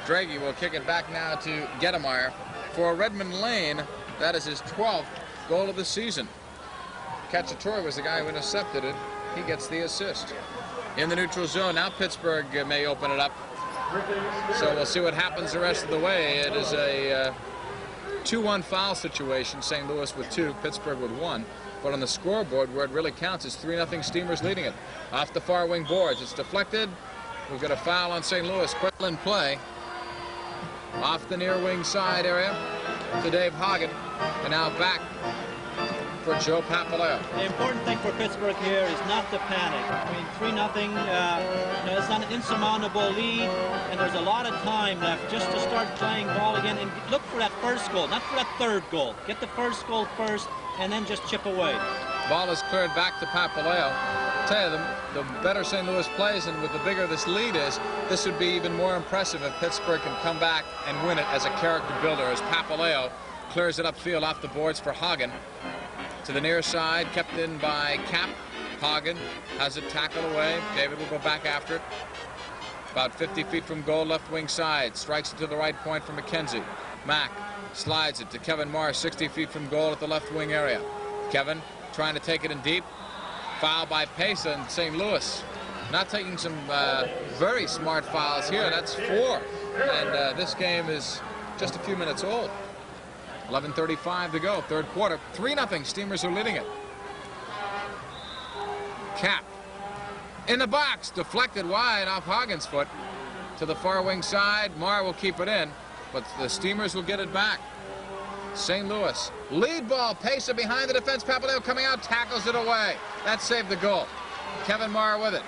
Draghi will kick it back now to Gettemeyer. For Redmond Lane, that is his 12th goal of the season. Cacciatore was the guy who intercepted it. He gets the assist. In the neutral zone, now Pittsburgh may open it up. So we'll see what happens the rest of the way. It is a 2-1 foul situation, St. Louis with 2, Pittsburgh with 1. But on the scoreboard, where it really counts, is 3-0 Steamers leading it. Off the far wing boards, it's deflected. We've got a foul on St. Louis. Quitland play. Off the near wing side area to Dave Hagen. And now back for Joe Papaleo. The important thing for Pittsburgh here is not to panic. I mean, 3-0, you know, it's not an insurmountable lead, and there's a lot of time left just to start playing ball again and look for that first goal, not for that third goal. Get the first goal first, and then just chip away. Ball is cleared back to Papaleo. I tell you, the better St. Louis plays, and with the bigger this lead is, this would be even more impressive if Pittsburgh can come back and win it as a character builder, as Papaleo clears it upfield off the boards for Hagen. To the near side, kept in by Cap. Hagen has it tackled away. David will go back after it. About 50 feet from goal, left wing side. Strikes it to the right point for McKenzie. Mack slides it to Kevin Marsh, 60 feet from goal at the left wing area. Kevin trying to take it in deep. Foul by Pesa in St. Louis. Not taking some very smart fouls here. That's 4. And this game is just a few minutes old. 11:35 to go, third quarter. 3-0, Steamers are leading it. Cap in the box, deflected wide off Hagen's foot to the far wing side. Marr will keep it in, but the Steamers will get it back. St. Louis, lead ball, Pesa behind the defense. Papaleo coming out, tackles it away. That saved the goal. Kevin Marr with it.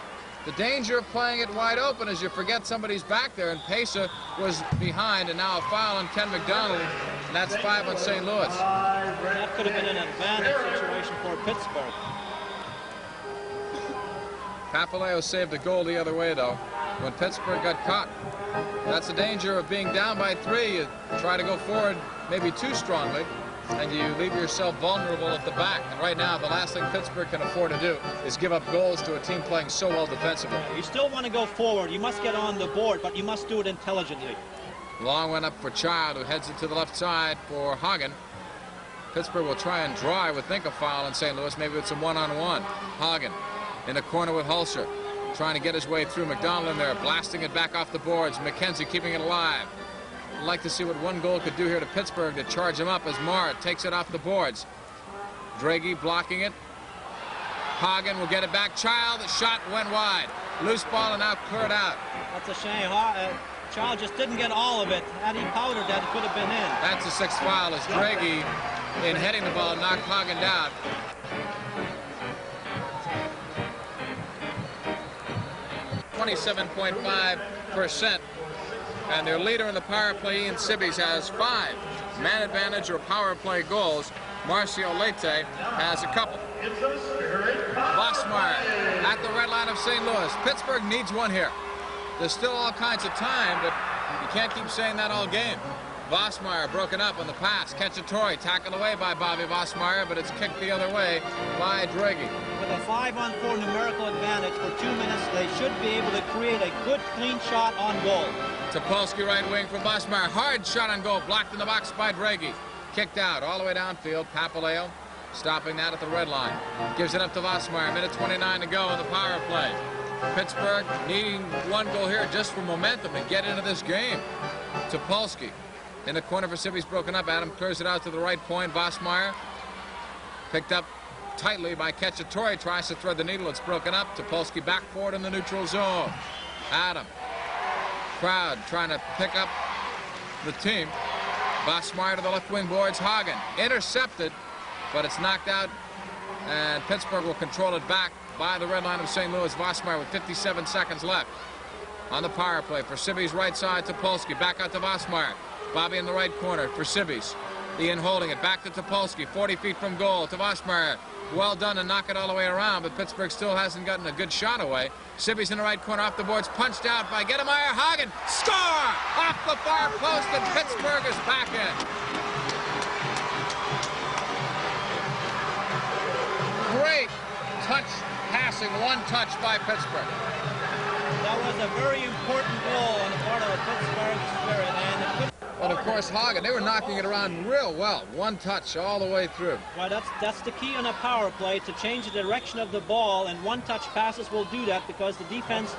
The danger of playing it wide open is you forget somebody's back there, and Pesa was behind, and now a foul on Ken McDonald, and that's 5 on St. Louis. That could have been an advantage situation for Pittsburgh. Papaleo saved the goal the other way, though, when Pittsburgh got caught. That's the danger of being down by 3. You try to go forward maybe too strongly, and you leave yourself vulnerable at the back. And right now, the last thing Pittsburgh can afford to do is give up goals to a team playing so well defensively. You still want to go forward. You must get on the board, but you must do it intelligently. Long one up for Child, who heads it to the left side for Hagen. Pittsburgh will try and draw, I would think, a foul in St. Louis, maybe with some one-on-one. Hagen in the corner with Hulser, trying to get his way through. McDonald in there, blasting it back off the boards. McKenzie keeping it alive. I'd like to see what one goal could do here to Pittsburgh to charge him up as Marr takes it off the boards. Draghi blocking it. Hagen will get it back. Child, the shot went wide. Loose ball and now cleared out. That's a shame. Child just didn't get all of it. Had he powdered that, it could have been in. That's a 6th foul as Draghi, in heading the ball, knocked Hagen down. .5%, and their leader in the power play, Ian Sibbies, has 5 man advantage or power play goals. Marcio Leite has a couple. Vossmeyer at the red line of St. Louis. Pittsburgh needs one here. There's still all kinds of time, but you can't keep saying that all game. Vossmeyer broken up on the pass. Cacciatore tackled away by Bobby Vossmeyer, but it's kicked the other way by Draghi. With a 5-on-4 numerical advantage for 2 minutes, they should be able to create a good, clean shot on goal. Topolsky right wing for Vossmeyer. Hard shot on goal, blocked in the box by Draghi. Kicked out all the way downfield. Papaleo stopping that at the red line. Gives it up to Vossmeyer. Minute 29 to go in the power play. Pittsburgh needing one goal here just for momentum to get into this game. Topolsky in the corner for Sibbies, broken up. Adam clears it out to the right point. Vossmeyer picked up tightly by Cacciatore. Tries to thread the needle. It's broken up. Topolsky back forward in the neutral zone. Adam. Crowd trying to pick up the team. Vossmeyer to the left wing boards. Hagen intercepted, but it's knocked out, and Pittsburgh will control it back by the red line of St. Louis. Vossmeyer with 57 seconds left on the power play for Sibbies right side. Topolsky back out to Vossmeyer. Bobby in the right corner for Sibbies. Ian holding it back to Topolsky, 40 feet from goal to Vossmeyer. Well done to knock it all the way around, but Pittsburgh still hasn't gotten a good shot away. Sibbies in the right corner off the boards, punched out by Gettemeyer. Hagen, score! Off the far post, and Pittsburgh is back in. Great touch passing, one touch by Pittsburgh. That was a very important goal on the part of the Pittsburgh Spirit, and but of course Hagen, they were knocking it around real well. One touch all the way through. Well, that's the key on a power play, to change the direction of the ball, and one-touch passes will do that because the defense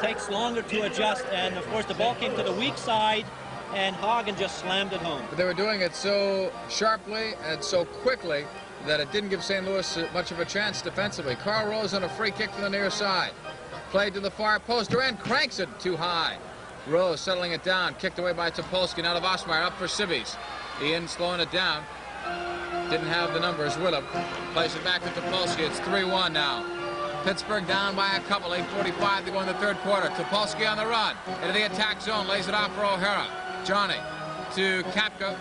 takes longer to adjust, and of course the ball came to the weak side, and Hagen just slammed it home. But they were doing it so sharply and so quickly that it didn't give St. Louis much of a chance defensively. Carl Rose on a free kick from the near side. Played to the far post. Durant cranks it too high. Rose settling it down. Kicked away by Topolsky. Now to Vossmeyer. Up for Sibbies. Ian slowing it down. Didn't have the numbers with him. Plays it back to Topolsky. It's 3-1 now. Pittsburgh down by a couple. 8:45 to go in the third quarter. Topolsky on the run. Into the attack zone. Lays it off for O'Hara. Johnny to Kapka.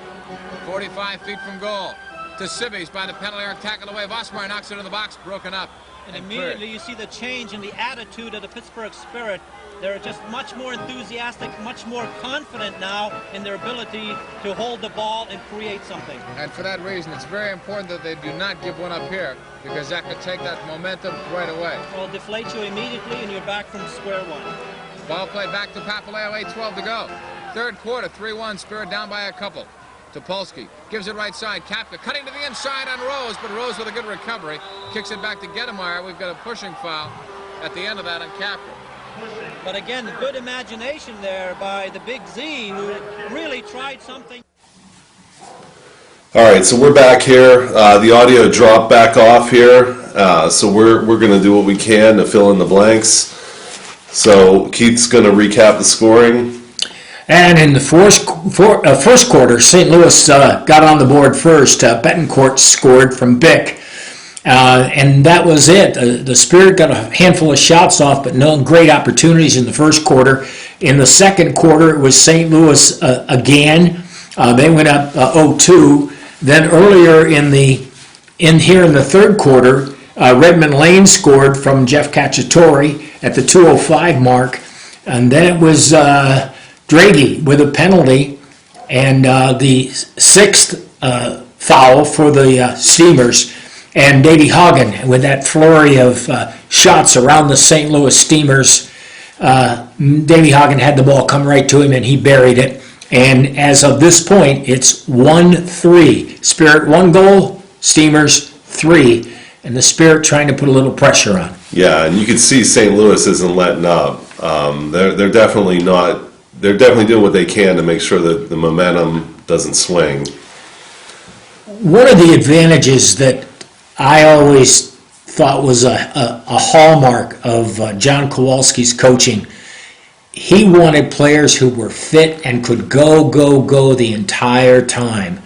45 feet from goal. To Sibbies by the penalty arc, tackle away. Vossmeyer knocks it in the box, broken up. And immediately cleared. You see the change in the attitude of the Pittsburgh Spirit. They're just much more enthusiastic, much more confident now in their ability to hold the ball and create something. And for that reason, it's very important that they do not give one up here, because that could take that momentum right away. Well, deflate you immediately, and you're back from square one. Ball played back to Papaleo, 8:12 to go. Third quarter, 3-1, Spirit down by a couple. Topolsky gives it right side. Kapka cutting to the inside on Rose, but Rose with a good recovery. Kicks it back to Gettemeyer. We've got a pushing foul at the end of that on Kapka. But again, good imagination there by the Big Z, who really tried something. All right, so we're back here. The audio dropped back off here, so we're going to do what we can to fill in the blanks. So Keith's going to recap the scoring. And in the first quarter, St. Louis got on the board first. Betancourt scored from Bick. And that was it. The Spirit got a handful of shots off, but no great opportunities in the first quarter. In the second quarter, it was St. Louis again. They went up 0-2. Then earlier in the third quarter, Redmond Lane scored from Jeff Cacciatore at the 2:05 mark. And then it was Draghi with a penalty, and the sixth foul for the Steamers. And Davey Hagen with that flurry of shots around the St. Louis Steamers. Davey Hagen had the ball come right to him, and he buried it. And as of this point, it's 1-3. Spirit 1 goal, Steamers 3. And the Spirit trying to put a little pressure on. Yeah, and you can see St. Louis isn't letting up. They're definitely not. They're definitely doing what they can to make sure that the momentum doesn't swing. One of the advantages that I always thought was a hallmark of John Kowalski's coaching, he wanted players who were fit and could go the entire time.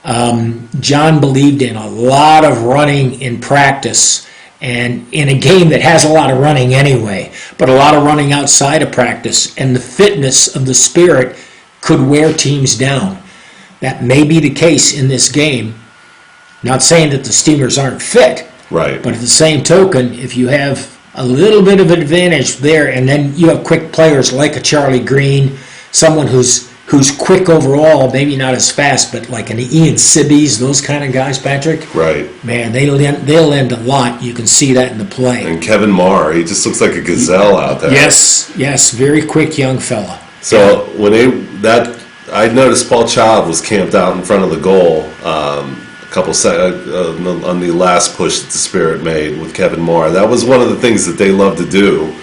John believed in a lot of running in practice, and in a game that has a lot of running anyway, but a lot of running outside of practice, and the fitness of the Spirit could wear teams down. That may be the case in this game. Not saying that the Steamers aren't fit, right? But at the same token, if you have a little bit of advantage there, and then you have quick players like a Charlie Green, someone who's quick overall, maybe not as fast, but like an Ian Sibbies, those kind of guys, Patrick. Right. Man, they'll lend a lot. You can see that in the play. And Kevin Marr, he just looks like a gazelle out there. Yes, very quick young fella. So when I noticed Paul Child was camped out in front of the goal. Couple on the last push that the Spirit made with Kevin Marr. That was one of the things that they love to do,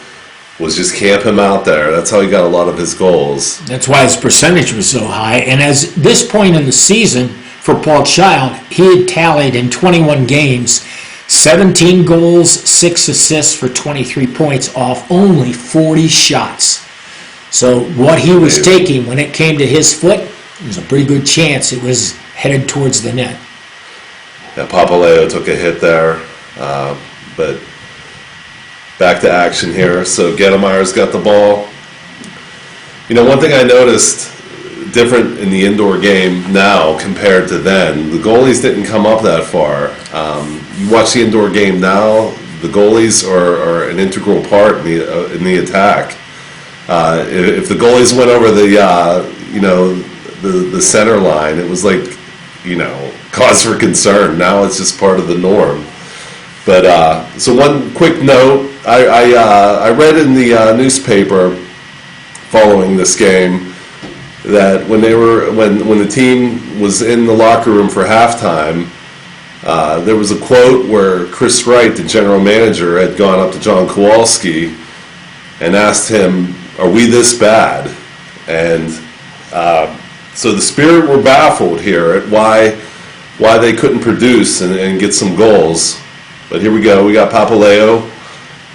was just camp him out there. That's how he got a lot of his goals. That's why his percentage was so high. And as this point in the season for Paul Child, he had tallied in 21 games 17 goals, 6 assists for 23 points off only 40 shots. So what he was taking when it came to his foot, it was a pretty good chance it was headed towards the net. Yeah, Papaleo took a hit there, but back to action here. So Gedemeyer's got the ball. You know, one thing I noticed different in the indoor game now compared to then, the goalies didn't come up that far. You watch the indoor game now, the goalies are an integral part in the attack. If the goalies went over the center line, it was like, cause for concern. Now it's just part of the norm. But so one quick note, I read in the newspaper following this game that when the team was in the locker room for halftime, there was a quote where Chris Wright, the general manager, had gone up to John Kowalski and asked him, "Are we this bad?" And so the Spirit were baffled here at why they couldn't produce and get some goals. But here we go. We got Papaleo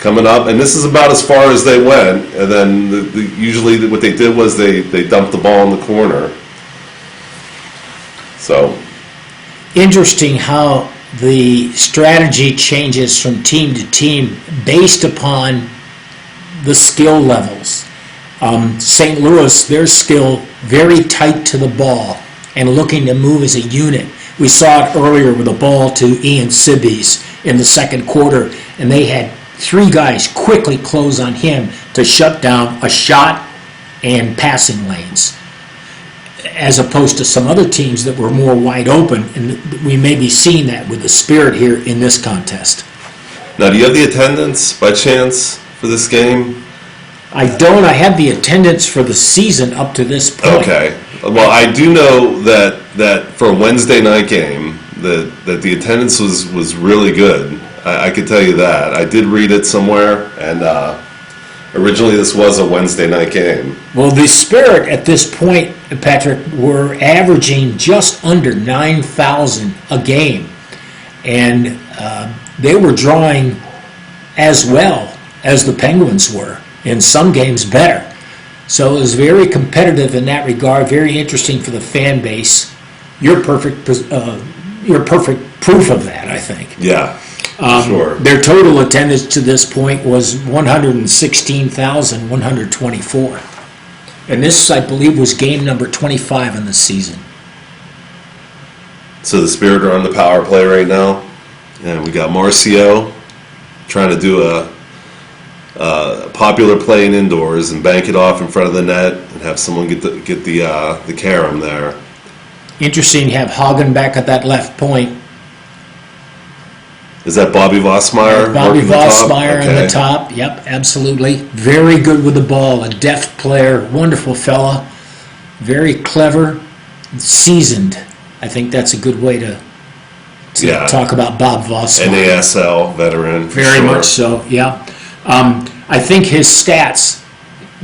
coming up, and this is about as far as they went. And then usually what they did was they dumped the ball in the corner. So interesting how the strategy changes from team to team based upon the skill levels. St. Louis, their skill very tight to the ball and looking to move as a unit. We saw it earlier with a ball to Ian Sibbies in the second quarter, and they had 3 guys quickly close on him to shut down a shot and passing lanes, as opposed to some other teams that were more wide open, and we may be seeing that with the Spirit here in this contest. Now, do you have the attendance by chance for this game? I don't. I have the attendance for the season up to this point. Okay. Well, I do know that for a Wednesday night game, that the attendance was really good. I could tell you that. I did read it somewhere, and Originally, this was a Wednesday night game. Well, the Spirit at this point, Patrick, were averaging just under 9,000 a game. And they were drawing as well as the Penguins were, in some games better. So it was very competitive in that regard, very interesting for the fan base. You're perfect proof of that, I think. Yeah, sure. Their total attendance to this point was 116,124. And this, I believe, was game number 25 in the season. So the Spirit are on the power play right now. And we got Marcio trying to do a popular play in indoors and bank it off in front of the net and have someone get the carom there. Interesting to have Hagen back at that left point. Is that Bobby Vossmeyer? Bobby Vossmeyer on the top. Yep, absolutely. Very good with the ball. A deft player. Wonderful fella. Very clever. Seasoned. I think that's a good way to talk about Bob Vossmeyer. NASL veteran. Very much so, yeah. I think his stats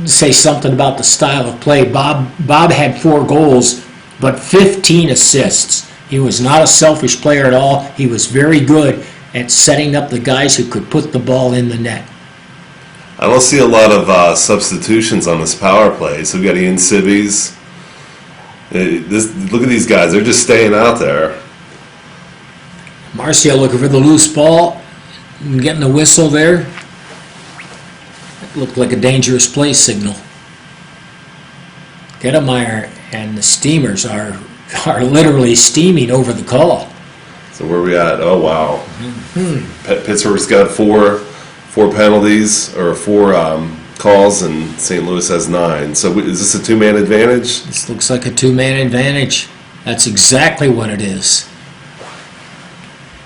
say something about the style of play. Bob had 4 goals, but 15 assists. He was not a selfish player at all. He was very good at setting up the guys who could put the ball in the net. I don't see a lot of substitutions on this power play. So we got Ian Sibbies. Look at these guys. They're just staying out there. Marcio looking for the loose ball and getting the whistle there. It looked like a dangerous play signal. Gettemeyer and the Steamers are literally steaming over the call. So where are we at? Oh, wow. Pittsburgh's got four penalties, or 4 calls, and St. Louis has 9. So is this a 2-man advantage? This looks like a 2-man advantage. That's exactly what it is.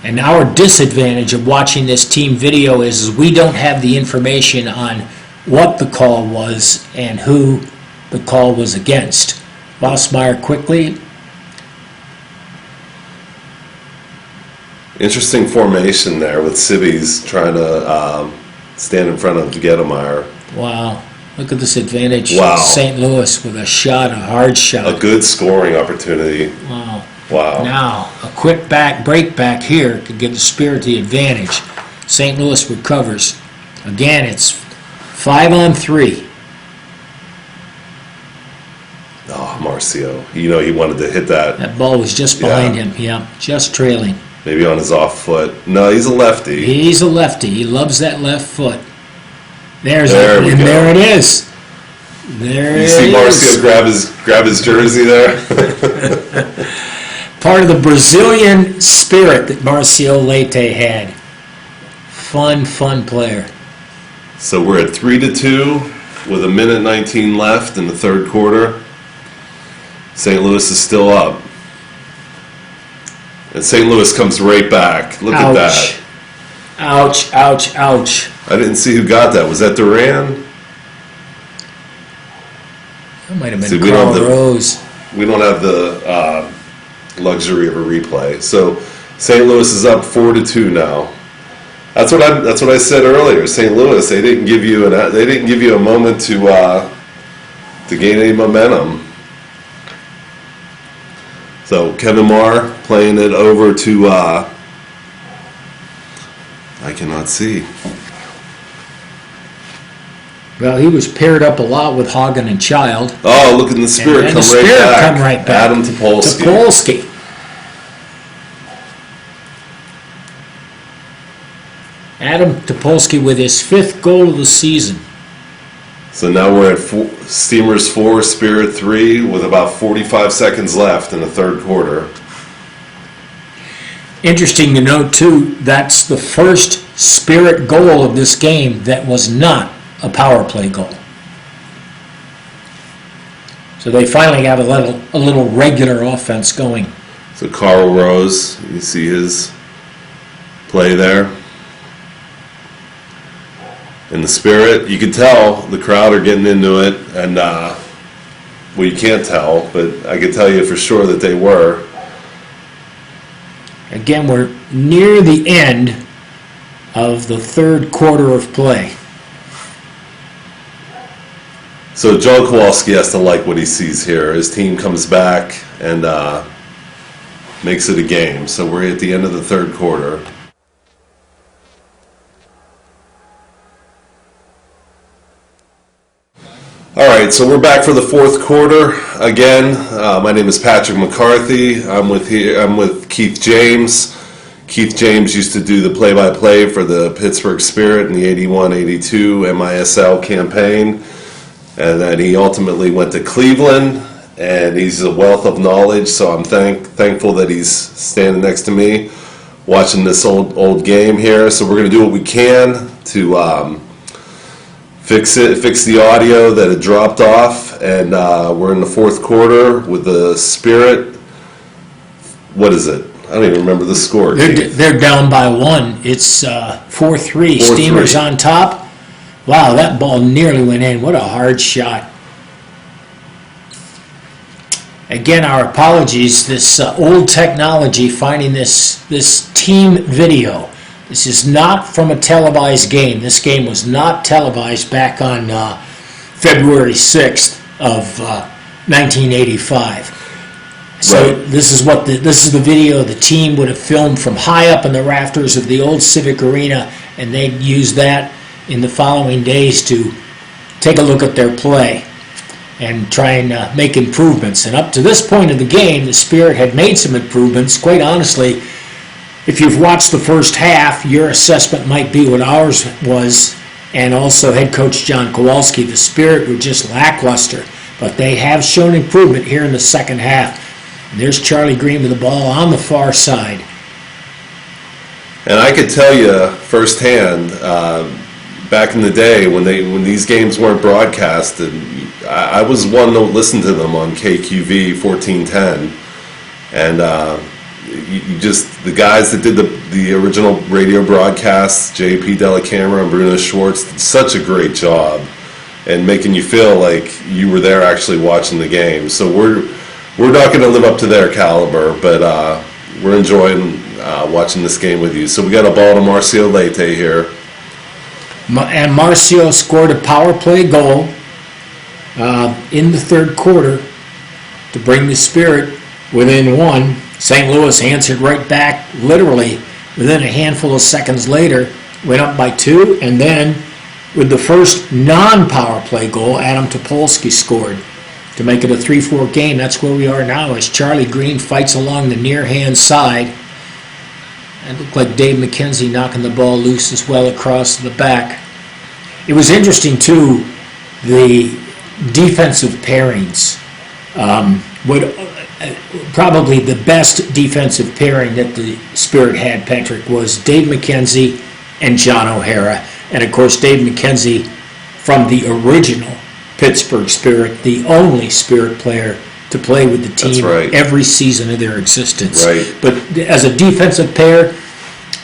And our disadvantage of watching this team video is we don't have the information on what the call was and who the call was against. Vossmeyer quickly. Interesting formation there with Sibbies trying to stand in front of Gettemeyer. Wow. Look at this advantage. Wow. St. Louis with a hard shot. A good scoring opportunity. Wow. Wow. Now, a quick break back here could give the Spirit the advantage. St. Louis recovers. Again, it's 5-on-3. Oh, Marcio. You know he wanted to hit that. That ball was just behind him. Yeah, just trailing. Maybe on his off foot. No, he's a lefty. He's a lefty. He loves that left foot. There it is. There you see Marcio grab his jersey there? Part of the Brazilian spirit that Marcio Leite had. Fun player. So we're at 3-2 with 1:19 left in the third quarter. St. Louis is still up. And St. Louis comes right back. Look at that. Ouch. I didn't see who got that. Was that Duran? That might have been Carl Rose. We don't have the luxury of a replay. So St. Louis is up 4-2 now. That's what I said earlier. St. Louis, they didn't give you a moment to gain any momentum. So Kevin Marr playing it over to I cannot see. Well, he was paired up a lot with Hagen and Child. Oh, look at the Spirit come right back. Adam Topolsky. Adam Topolsky with his 5th goal of the season. So now we're at Steamers 4, Spirit 3, with about 45 seconds left in the third quarter. Interesting to note, too, that's the first Spirit goal of this game that was not a power play goal. So they finally got a little regular offense going. So Carl Rose, you see his play there. In the Spirit, you can tell the crowd are getting into it, and well, you can't tell, but I can tell you for sure that they were. Again, we're near the end of the third quarter of play. So John Kowalski has to like what he sees here. His team comes back and makes it a game. So we're at the end of the third quarter. All right, so we're back for the fourth quarter again. My name is Patrick McCarthy. I'm with Keith James. Keith James used to do the play-by-play for the Pittsburgh Spirit in the 81-82 MISL campaign, and then he ultimately went to Cleveland. And he's a wealth of knowledge, so I'm thankful that he's standing next to me, watching this old game here. So we're going to do what we can to fix the audio that had dropped off, and we're in the fourth quarter with the Spirit. What is it? I don't even remember the score. They're down by 1. It's 4-3. Steamers on top. Wow, that ball nearly went in. What a hard shot. Again, our apologies. This old technology finding this team video. This is not from a televised game. This game was not televised back on February 6th of 1985. So Right. this is the video the team would have filmed from high up in the rafters of the old Civic Arena, and they'd use that in the following days to take a look at their play and try and make improvements. And up to this point of the game, the Spirit had made some improvements. Quite honestly, if you've watched the first half, your assessment might be what ours was, and also head coach John Kowalski. The Spirit were just lackluster, but they have shown improvement here in the second half. And there's Charlie Green with the ball on the far side. And I could tell you firsthand, back in the day when these games weren't broadcasted, I was one to listen to them on KQV 1410, and the guys that did the original radio broadcasts, J.P. Delacamera and Bruno Schwartz, did such a great job and making you feel like you were there actually watching the game. So we're not going to live up to their caliber, but we're enjoying watching this game with you. So we got a ball to Marcio Leite here. And Marcio scored a power play goal in the third quarter to bring the Spirit within 1. St. Louis answered right back, literally within a handful of seconds later, went up by 2, and then with the first non-power play goal, Adam Topolsky scored to make it a 3-4 game. That's where we are now as Charlie Green fights along the near-hand side. It looked like Dave McKenzie knocking the ball loose as well across the back. It was interesting, too, the defensive pairings. Probably the best defensive pairing that the Spirit had, Patrick, was Dave McKenzie and John O'Hara. And, of course, Dave McKenzie from the original Pittsburgh Spirit, the only Spirit player to play with the team every season of their existence. Right. But as a defensive pair,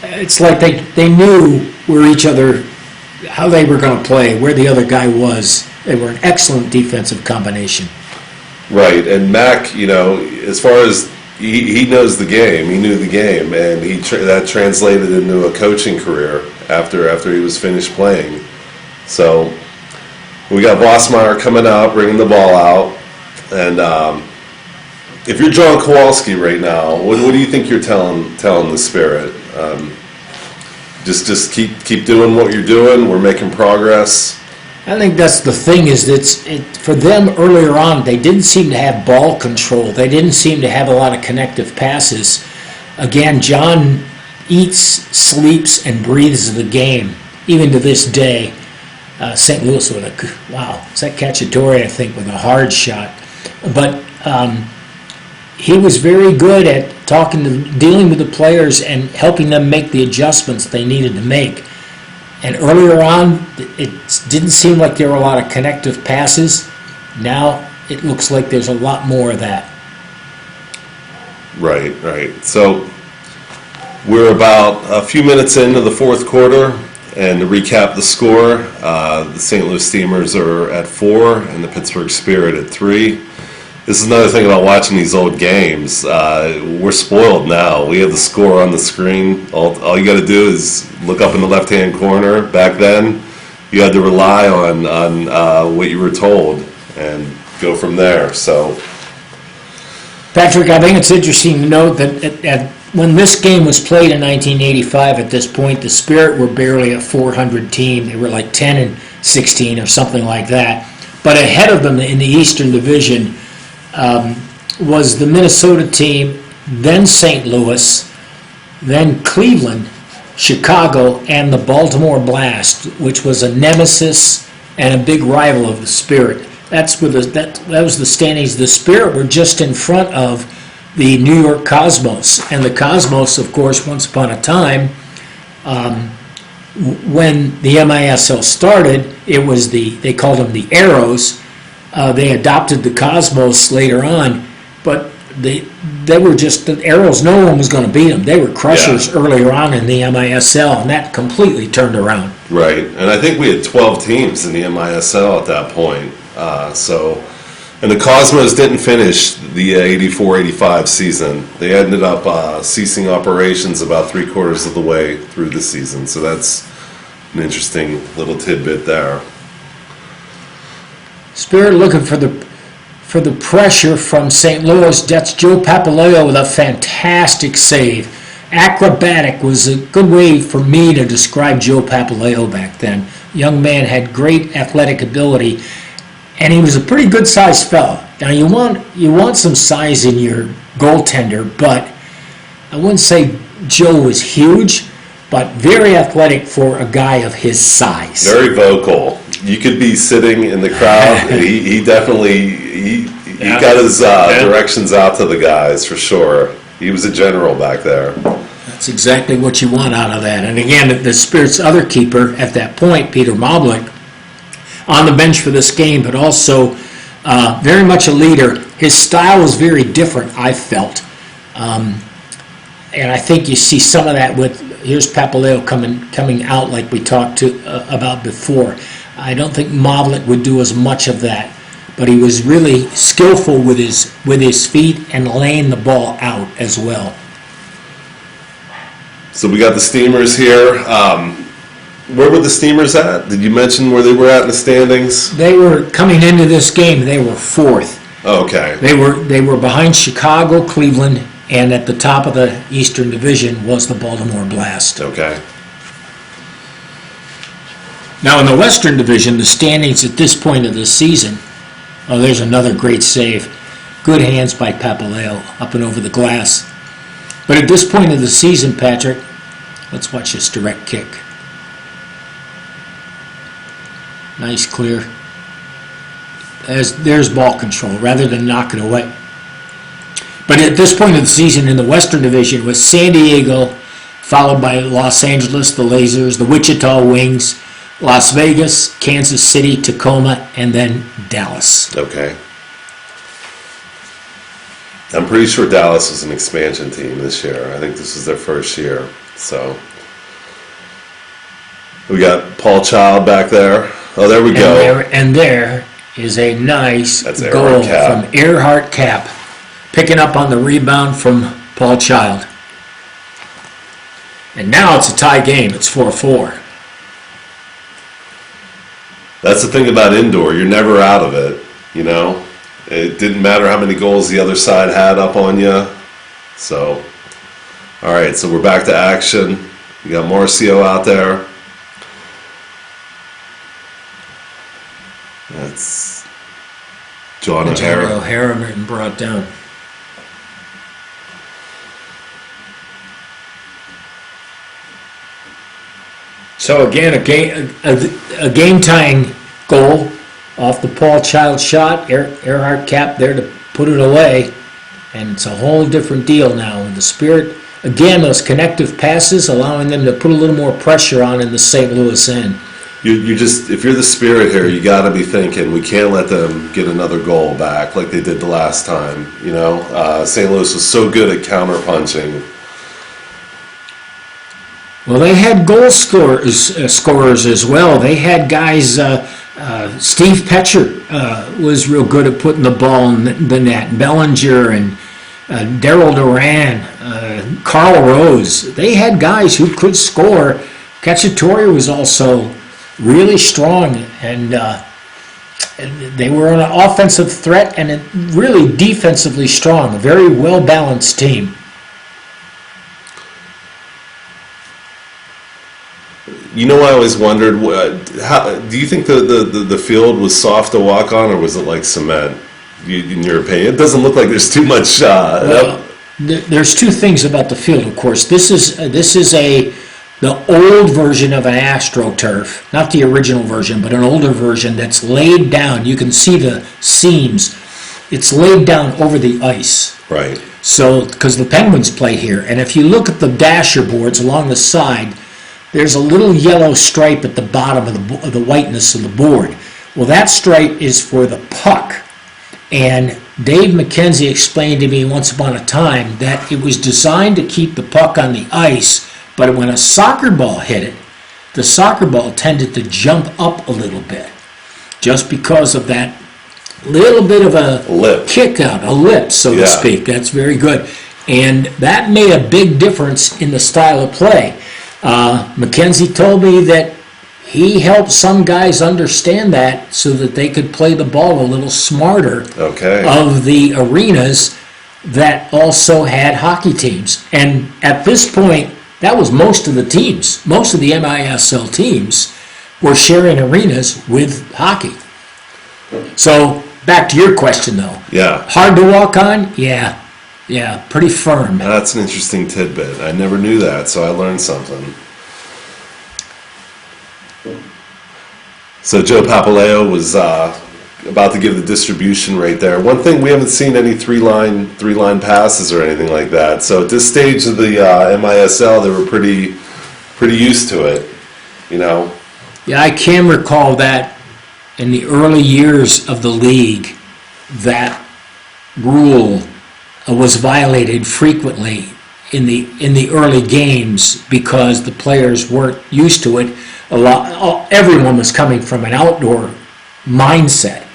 it's like they knew where each other, how they were going to play, where the other guy was. They were an excellent defensive combination. Right, and Mac, as far as he knows the game, he knew the game, and that translated into a coaching career after he was finished playing. So we got Vossmeyer coming out, bringing the ball out, and if you're John Kowalski right now, what do you think you're telling the Spirit? Just keep doing what you're doing. We're making progress. I think that's the thing, is for them earlier on, they didn't seem to have ball control. They didn't seem to have a lot of connective passes. Again, John eats, sleeps, and breathes the game, even to this day. St. Louis with is that Cacciatore, I think, with a hard shot. But he was very good at dealing with the players and helping them make the adjustments they needed to make. And earlier on, it didn't seem like there were a lot of connective passes. Now it looks like there's a lot more of that. Right. So we're about a few minutes into the fourth quarter, and to recap the score, the St. Louis Steamers are at 4 and the Pittsburgh Spirit at 3. This is another thing about watching these old games. We're spoiled now. We have the score on the screen. All you got to do is look up in the left-hand corner. Back then, you had to rely on what you were told and go from there. So, Patrick, I think it's interesting to note that when this game was played in 1985, at this point, the Spirit were barely a 400 team. They were like 10-16 or something like that. But ahead of them in the Eastern Division was the Minnesota team, then St. Louis, then Cleveland, Chicago, and the Baltimore Blast, which was a nemesis and a big rival of the Spirit. That was the standings. The Spirit were just in front of the New York Cosmos. And the Cosmos, of course, once upon a time, when the MISL started, it was they called them the Arrows. They adopted the Cosmos later on, but they were just the Arrows. No one was going to beat them. They were crushers earlier on in the MISL, and that completely turned around. right. And I think we had 12 teams in the MISL at that point. And the Cosmos didn't finish the 84-85 season. They ended up ceasing operations about 3/4 of the way through the season. So that's an interesting little tidbit there. Spirit looking for the pressure from St. Louis. That's Joe Papaleo with a fantastic save. Acrobatic was a good way for me to describe Joe Papaleo back then. Young man had great athletic ability, and he was a pretty good-sized fella. Now you want some size in your goaltender, but I wouldn't say Joe was huge, but very athletic for a guy of his size. Very vocal. You could be sitting in the crowd. he definitely got his directions out to the guys for sure. He was a general back there. That's exactly what you want out of that. And again, the Spirit's other keeper at that point, Peter Moblik, on the bench for this game, but also very much a leader. His style was very different, I felt. And I think you see some of that with, here's Papaleo coming out like we talked about before. I don't think Moblik would do as much of that, but he was really skillful with his feet and laying the ball out as well. So we got the Steamers here. Where were the Steamers at? Did you mention where they were at in the standings? They were coming into this game. They were fourth. Oh, okay. They were behind Chicago, Cleveland, and at the top of the Eastern Division was the Baltimore Blast. Okay. Now in the Western Division, the standings at this point of the season. Oh, there's another great save. Good hands by Papaleo up and over the glass. But at this point of the season, Patrick, let's watch this direct kick. Nice clear. There's ball control rather than knock it away. But at this point of the season in the Western Division was San Diego, followed by Los Angeles, the Lasers, the Wichita Wings, Las Vegas, Kansas City, Tacoma, and then Dallas. Okay. I'm pretty sure Dallas was an expansion team this year. I think this is their first year. So we got Paul Child back there. Oh, there we go. And there is a nice goal Earhart from Earhart Cap, picking up on the rebound from Paul Child. And now it's a tie game. It's 4-4. That's the thing about indoor. You're never out of it, you know. It didn't matter how many goals the other side had up on you. So, all right, so we're back to action. We got Marcio out there. That's John O'Hara. O'Hara getting brought down. So again, a game-tying goal off the Paul Child shot. Earhart Cap there to put it away, and it's a whole different deal now. And the Spirit, again, those connective passes, allowing them to put a little more pressure on in the St. Louis end. You just, if you're the Spirit here, you got to be thinking we can't let them get another goal back like they did the last time. You know, St. Louis was so good at counter-punching. Well, they had goal scorers as well. They had guys. Steve Petcher was real good at putting the ball in the net. Bellinger and Daryl Duran, Carl Rose. They had guys who could score. Cacciatore was also really strong, and they were an offensive threat and really defensively strong, a very well-balanced team. You know, I always wondered, how do you think the field was soft to walk on, or was it like cement? In your opinion, it doesn't look like there's too much. There's two things about the field, of course. This is the old version of an AstroTurf, not the original version, but an older version that's laid down. You can see the seams. It's laid down over the ice. Right. So, because the Penguins play here, and if you look at the dasher boards along the side, there's a little yellow stripe at the bottom of the whiteness of the board. Well, that stripe is for the puck. And Dave McKenzie explained to me once upon a time that it was designed to keep the puck on the ice, but when a soccer ball hit it, the soccer ball tended to jump up a little bit, just because of that little bit of a kick out, a lip, so to speak. That's very good. And that made a big difference in the style of play. McKenzie told me that he helped some guys understand that so that they could play the ball a little smarter of the arenas that also had hockey teams. And at this point, that was most of the teams. Most of the MISL teams were sharing arenas with hockey. So, back to your question, though. Yeah. Hard to walk on? Yeah. Yeah, pretty firm. That's an interesting tidbit. I never knew that, so I learned something. So Joe Papaleo was about to give the distribution right there. One thing, we haven't seen any three-line passes or anything like that. So at this stage of the MISL, they were pretty used to it, you know. Yeah, I can recall that in the early years of the league, that rule was violated frequently in the early games because the players weren't used to it. Everyone was coming from an outdoor mindset,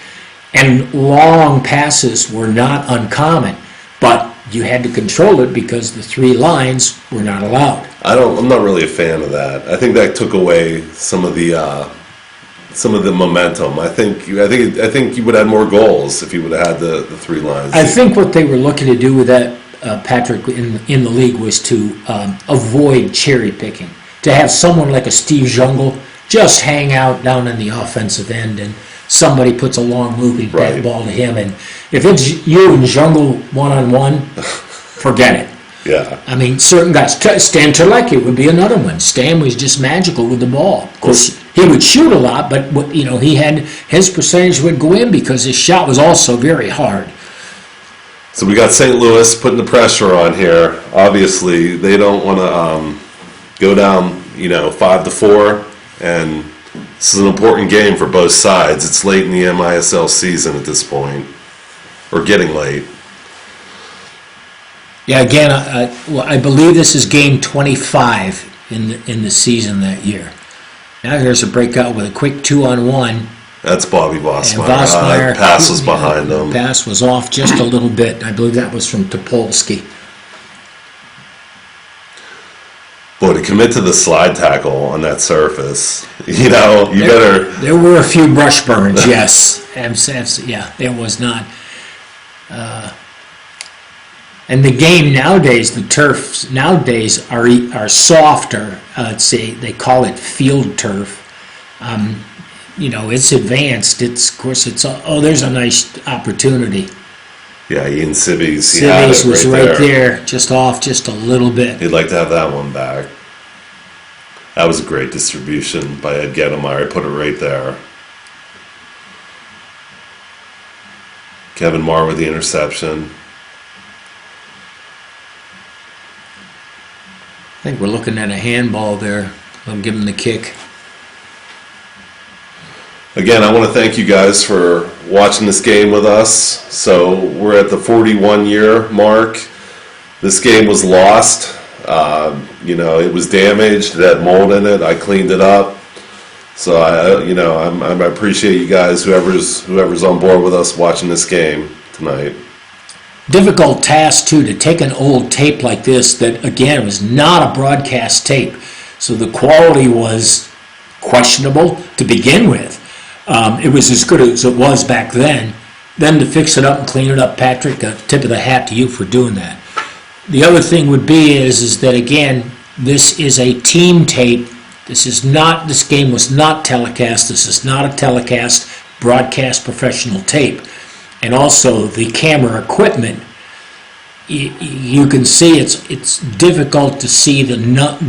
and long passes were not uncommon, but you had to control it because the three lines were not allowed. I'm not really a fan of that. I think that took away some of the momentum. I think you would have had more goals if you would have had the three lines. I think what they were looking to do with that, Patrick, in the league was to avoid cherry picking. To have someone like a Steve Jungle just hang out down in the offensive end, and somebody puts a long looping ball to him, and if it's you and Jungle one-on-one, forget it. Yeah. I mean, certain guys, Stan Terlecki would be another one. Stan was just magical with the ball. Of course, he would shoot a lot, but he had his percentage would go in because his shot was also very hard. So we got St. Louis putting the pressure on here. Obviously, they don't want to go down, 5-4, and this is an important game for both sides. It's late in the MISL season at this point, or getting late. Yeah, again, I believe this is game 25 in the season that year. Now here's a breakout with a quick 2-on-1. That's Bobby Vosmeyer. And Vosmeyer, pass was behind him. The pass was off just a little bit. I believe that was from Topolsky. Boy, to commit to the slide tackle on that surface, better. There were a few brush burns, yes. Yeah, it was not. And the game nowadays, the turfs nowadays are softer. They call it field turf. It's advanced. There's a nice opportunity. Yeah, Ian Sibby's. Sibby's was right there, just off just a little bit. He'd like to have that one back. That was a great distribution by Ed Gettemeyer. Put it right there. Kevin Marr with the interception. I think we're looking at a handball there. I'll give him the kick. Again, I want to thank you guys for watching this game with us. So we're at the 41-year mark. This game was lost. It was damaged. It had mold in it. I cleaned it up. So I appreciate you guys, whoever's on board with us watching this game tonight. Difficult task, too, to take an old tape like this that, again, was not a broadcast tape. So the quality was questionable to begin with. It was as good as it was back then. Then to fix it up and clean it up, Patrick, a tip of the hat to you for doing that. The other thing would be is that, again, this is a team tape. This game was not telecast. This is not a telecast, broadcast professional tape. And also the camera equipment, you can see it's difficult to see the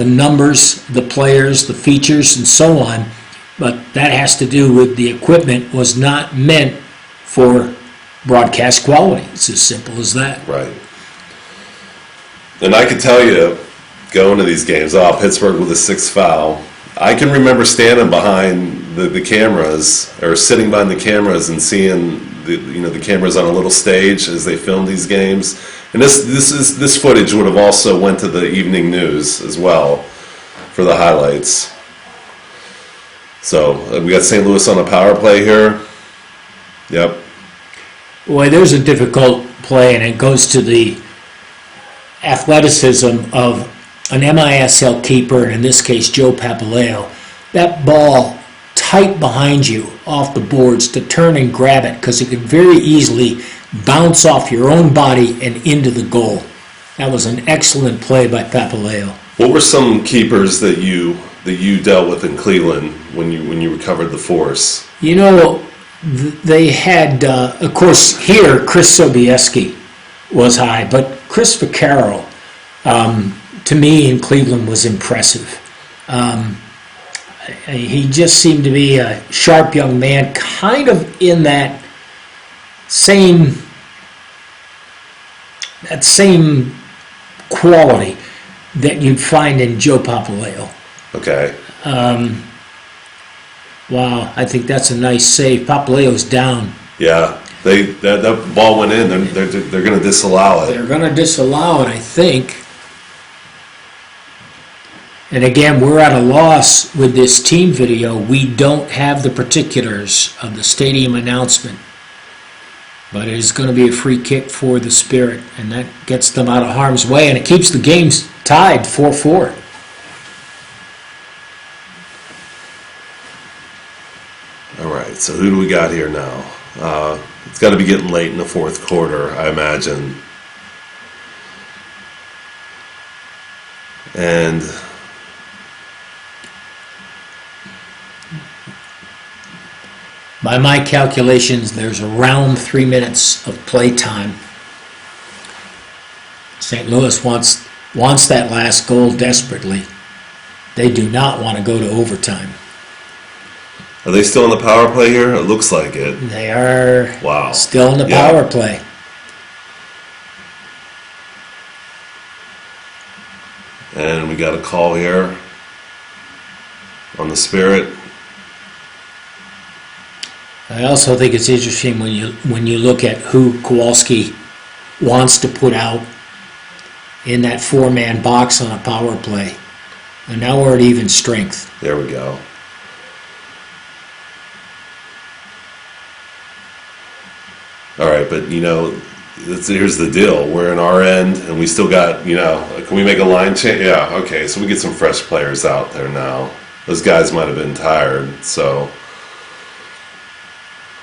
numbers, the players, the features, and so on. But that has to do with the equipment was not meant for broadcast quality. It's as simple as that. Right. And I can tell you, going to these games, Pittsburgh with a 6th foul, I can remember standing behind the cameras, or sitting behind the cameras and seeing the cameras on a little stage as they filmed these games. And this footage would have also went to the evening news as well for the highlights. So we got St. Louis on a power play here. Yep. Boy, there's a difficult play, and it goes to the athleticism of an MISL keeper, in this case Joe Papaleo. That ball tight behind you off the boards to turn and grab it, because it can very easily bounce off your own body and into the goal. That was an excellent play by Papaleo. What were some keepers that you dealt with in Cleveland when you recovered the force? You know, they had, of course, here Chris Sobieski was high, but Chris Vaccaro, to me in Cleveland, was impressive. He just seemed to be a sharp young man, kind of in that same quality that you'd find in Joe Papaleo. Okay. Wow, I think that's a nice save. Papaleo's down. Yeah, that ball went in. They're going to disallow it. They're going to disallow it, I think. And again, we're at a loss with this team video. We don't have the particulars of the stadium announcement. But it is going to be a free kick for the Spirit, and that gets them out of harm's way, and it keeps the games tied 4-4. All right, so who do we got here now? It's got to be getting late in the 4th quarter, I imagine. And by my calculations, there's around 3 minutes of play time. St. Louis wants that last goal desperately. They do not want to go to overtime. are they still in the power play here? It looks like it. They are still in the Yeah. power play. And we got a call here on the Spirit. I also think it's interesting when you look at who Kowalski wants to put out in that 4-man box on a power play. And now we're at even strength. There we go. All right, but here's the deal. We're in our end, and we still got, can we make a line change? Yeah, okay, so we get some fresh players out there now. Those guys might have been tired, so.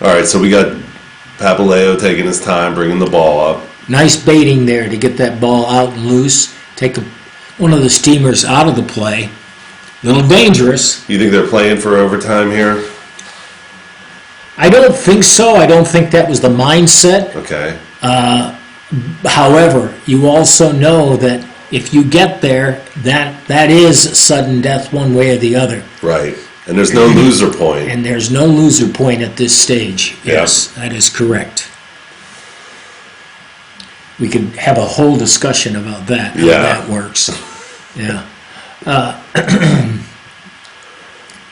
All right, so we got Papaleo taking his time, bringing the ball up. Nice baiting there to get that ball out and loose. Take one of the steamers out of the play. A little dangerous. You think they're playing for overtime here? I don't think so. I don't think that was the mindset. Okay. However, you also know that if you get there, that is sudden death one way or the other. Right. And there's no loser point. And there's no loser point at this stage. Yes, Yeah. that is correct. We could have a whole discussion about that, how that works. Yeah.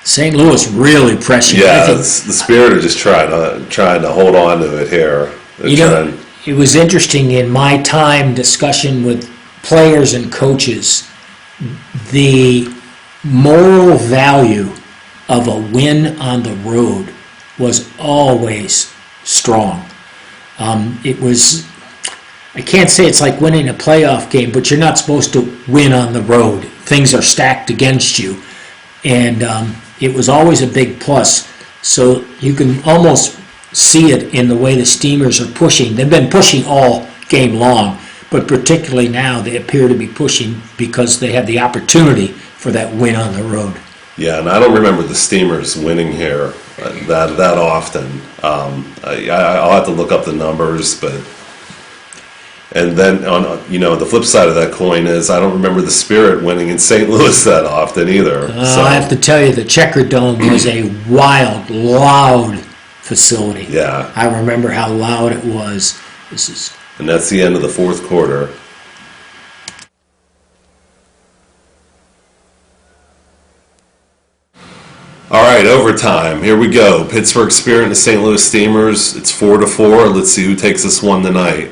St. Louis really pressing. Yeah, the Spirit are just trying to hold on to it here. It was interesting in my time discussion with players and coaches, the moral value of a win on the road was always strong. It was, I can't say it's like winning a playoff game, but you're not supposed to win on the road. Things are stacked against you. and it was always a big plus. So you can almost see it in the way the Steamers are pushing. They've been pushing all game long, but particularly now they appear to be pushing because they have the opportunity for that win on the road. Yeah, and I don't remember the Steamers winning here that often. I'll have to look up the numbers, but and then on the flip side of that coin is I don't remember the Spirit winning in St. Louis that often either. So I have to tell you, the Checker Dome was a wild, loud facility. Yeah, I remember how loud it was. and that's the end of the fourth quarter. All right, overtime. Here we go. Pittsburgh Spirit and the St. Louis Steamers. It's 4-4. Let's see who takes this one tonight.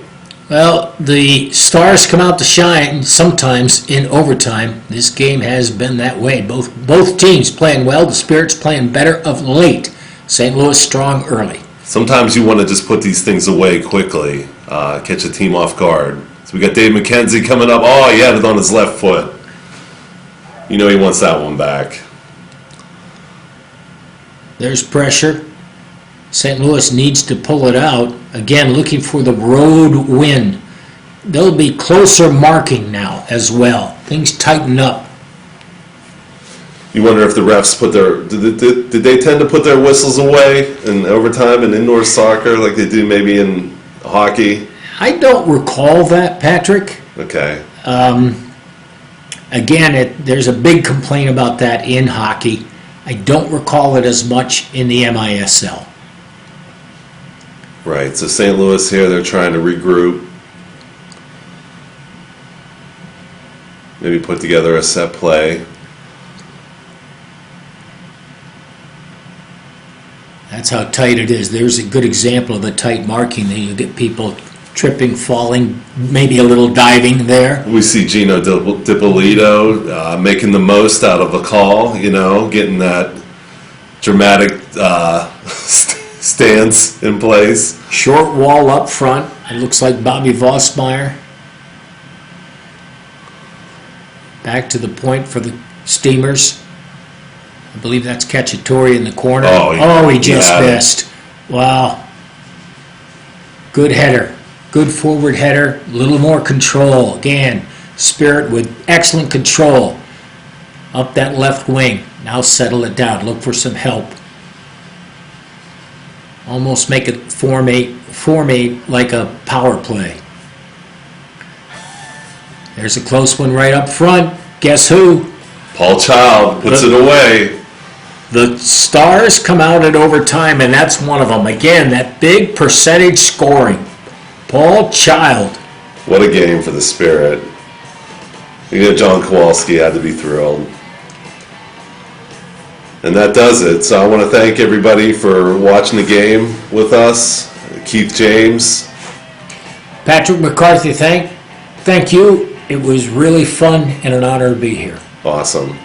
Well, the Stars come out to shine sometimes in overtime. This game has been that way. Both teams playing well. The Spirit's playing better of late. St. Louis strong early. Sometimes you want to just put these things away quickly, catch a team off guard. So we got Dave McKenzie coming up. Oh, he had it on his left foot. You know he wants that one back. There's pressure. St. Louis needs to pull it out. Again, looking for the road win. There'll be closer marking now as well. Things tighten up. You wonder if the refs put their... Did they tend to put their whistles away in overtime in indoor soccer like they do maybe in hockey? I don't recall that, Patrick. Okay. Again, there's a big complaint about that in hockey. I don't recall it as much in the MISL. Right, so St. Louis here, they're trying to regroup. Maybe put together a set play. That's how tight it is. There's a good example of the tight marking. You get people tripping, falling, maybe a little diving there. We see Gino Dippolito making the most out of a call, getting that dramatic stance in place. Short wall up front. It looks like Bobby Vossmeyer. Back to the point for the Steamers. I believe that's Cacciatore in the corner. He just missed. Wow. Good header. Good forward header. A little more control. Again, Spirit with excellent control. Up that left wing. Now settle it down. Look for some help. Almost make it form a like a power play. There's a close one right up front. Guess who? Paul Child puts it away. The Stars come out at overtime, and that's one of them. Again, that big percentage scoring. Paul Child. What a game for the Spirit. John Kowalski had to be thrilled. And that does it. So I want to thank everybody for watching the game with us. Keith James. Patrick McCarthy, thank you. It was really fun and an honor to be here. Awesome.